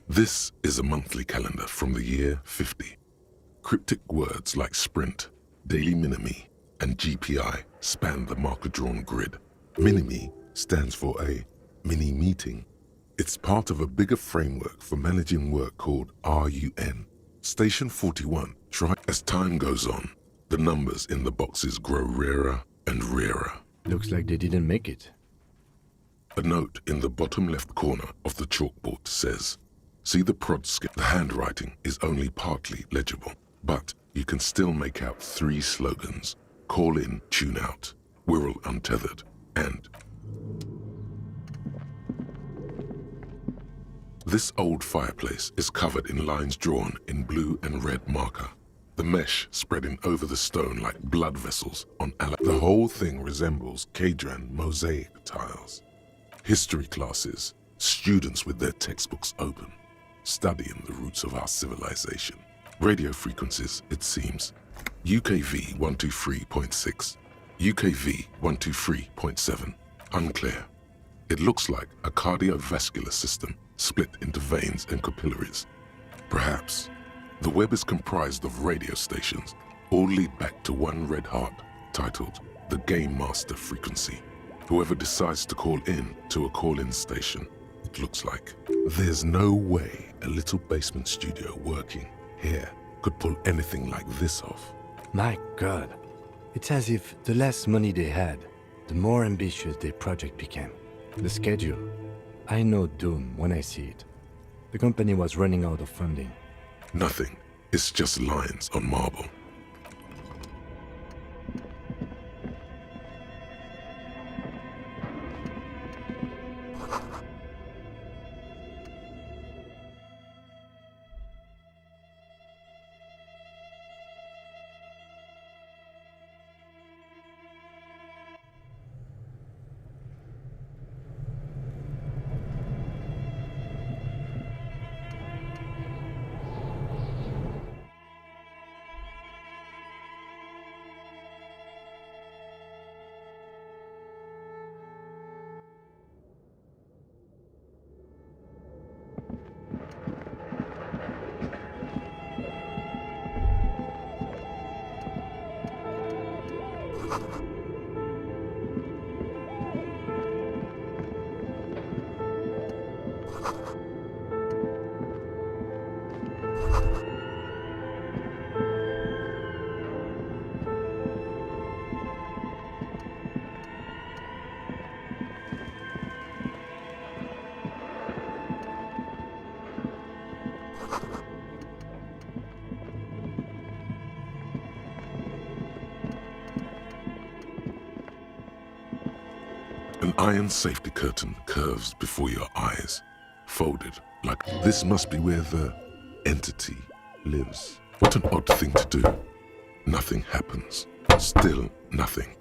This is a monthly calendar from the year 50. Cryptic words like sprint, daily minimi, and GPI span the marker-drawn grid. Minimi stands for a mini meeting. It's part of a bigger framework for managing work called RUN. Station 41. As time goes on, the numbers in the boxes grow rarer and rarer. Looks like they didn't make it. A note in the bottom left corner of the chalkboard says, "See the prod skip. The handwriting is only partly legible, but you can still make out 3 slogans. Call in, tune out, Wirral Untethered, and..." This old fireplace is covered in lines drawn in blue and red marker, the mesh spreading over the stone like blood vessels on The whole thing resembles Kadran mosaic tiles. History classes, students with their textbooks open, studying the roots of our civilization. Radio frequencies, it seems. UKV 123.6, UKV 123.7, unclear. It looks like a cardiovascular system split into veins and capillaries. Perhaps the web is comprised of radio stations, all lead back to one red heart titled the Game Master Frequency. Whoever decides to call in to a call-in station, it looks like. There's no way a little basement studio working here could pull anything like this off. My God. It's as if the less money they had, the more ambitious their project became. The schedule. I know doom when I see it. The company was running out of funding. Nothing. It's just lines on marble. An iron safety curtain curves before your eyes, folded like this must be where the entity lives. What an odd thing to do. Nothing happens. Still nothing.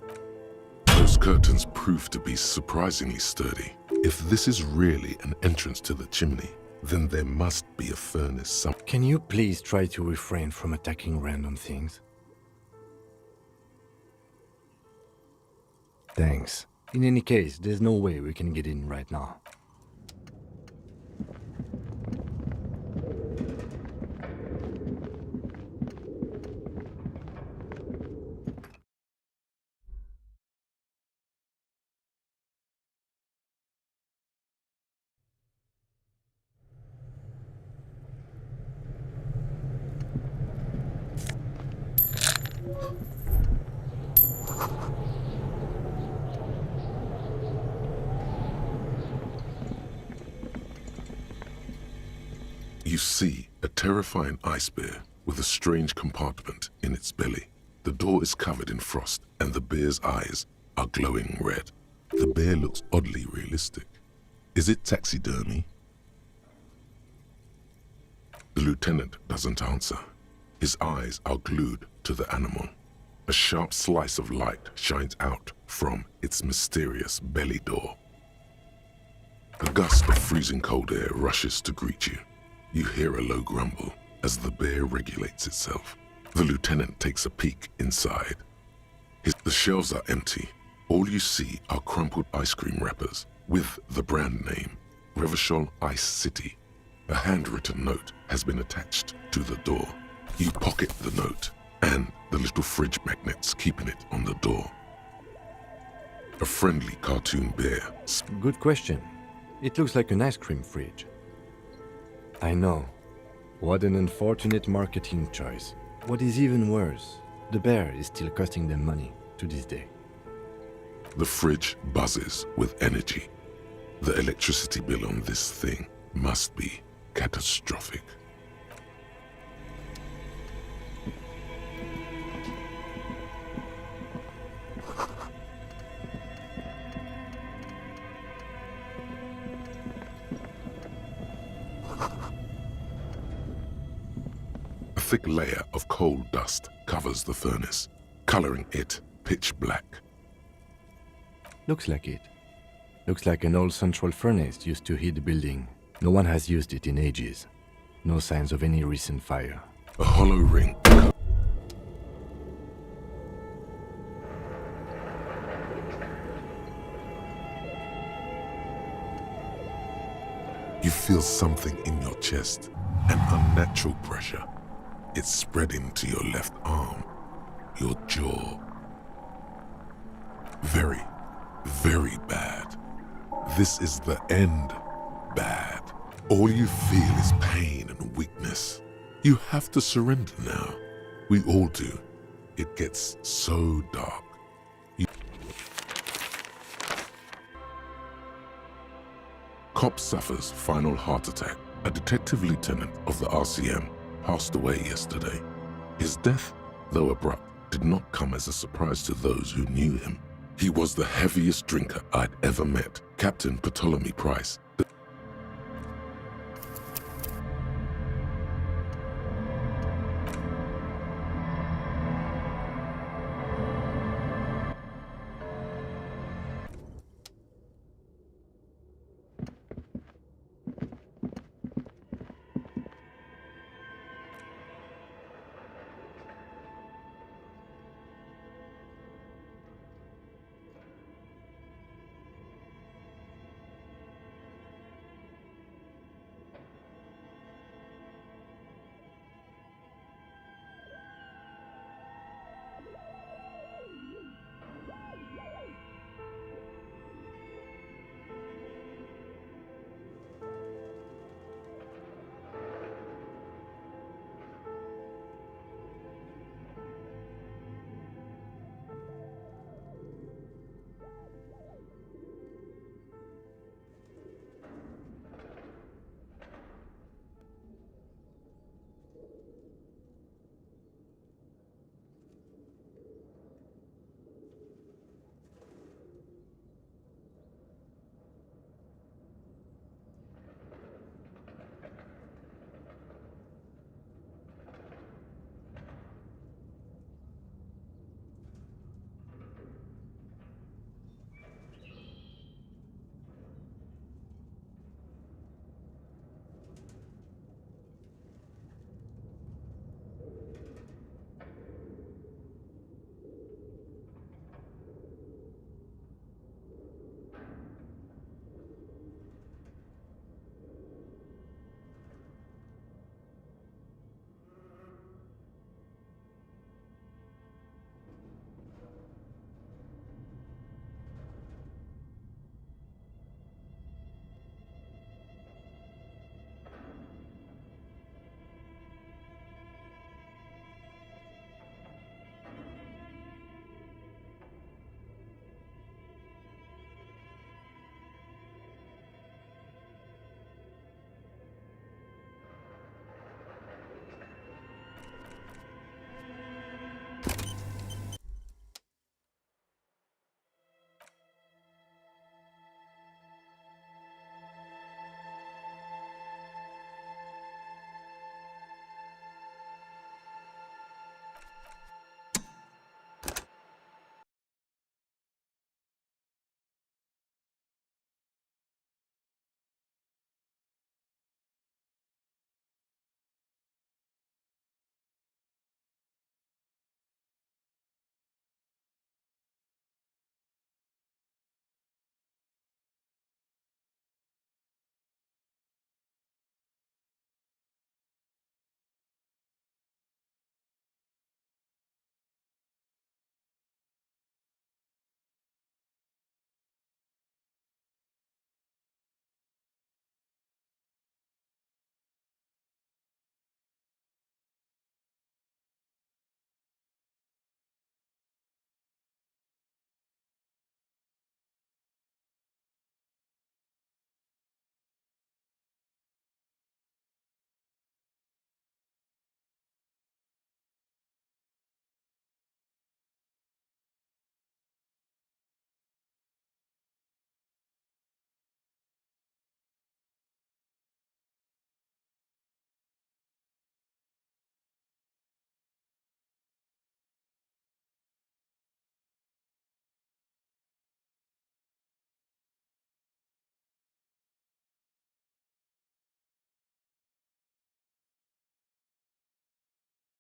Those curtains prove to be surprisingly sturdy. If this is really an entrance to the chimney, then there must be a furnace somewhere. Can you please try to refrain from attacking random things? Thanks. In any case, there's no way we can get in right now. You see a terrifying ice bear with a strange compartment in its belly. The door is covered in frost and the bear's eyes are glowing red. The bear looks oddly realistic. Is it taxidermy? The lieutenant doesn't answer. His eyes are glued to the animal. A sharp slice of light shines out from its mysterious belly door. A gust of freezing cold air rushes to greet you. You hear a low grumble as the bear regulates itself. The lieutenant takes a peek inside. The shelves are empty. All you see are crumpled ice cream wrappers with the brand name, Revachol Ice City. A handwritten note has been attached to the door. You pocket the note and the little fridge magnets keeping it on the door. A friendly cartoon bear. Good question. It looks like an ice cream fridge. I know. What an unfortunate marketing choice. What is even worse, the bear is still costing them money to this day. The fridge buzzes with energy. The electricity bill on this thing must be catastrophic. A thick layer of coal dust covers the furnace, coloring it pitch black. Looks like it. Looks like an old central furnace used to heat the building. No one has used it in ages. No signs of any recent fire. A hollow ring. You feel something in your chest, an unnatural pressure. It's spreading to your left arm, your jaw. Very, Very bad. This is the end bad. All you feel is pain and weakness. You have to surrender now. We all do. It gets so dark. Cop suffers final heart attack. A detective lieutenant of the RCM passed away yesterday. His death, though abrupt, did not come as a surprise to those who knew him. He was the heaviest drinker I'd ever met, Captain Ptolemy Price.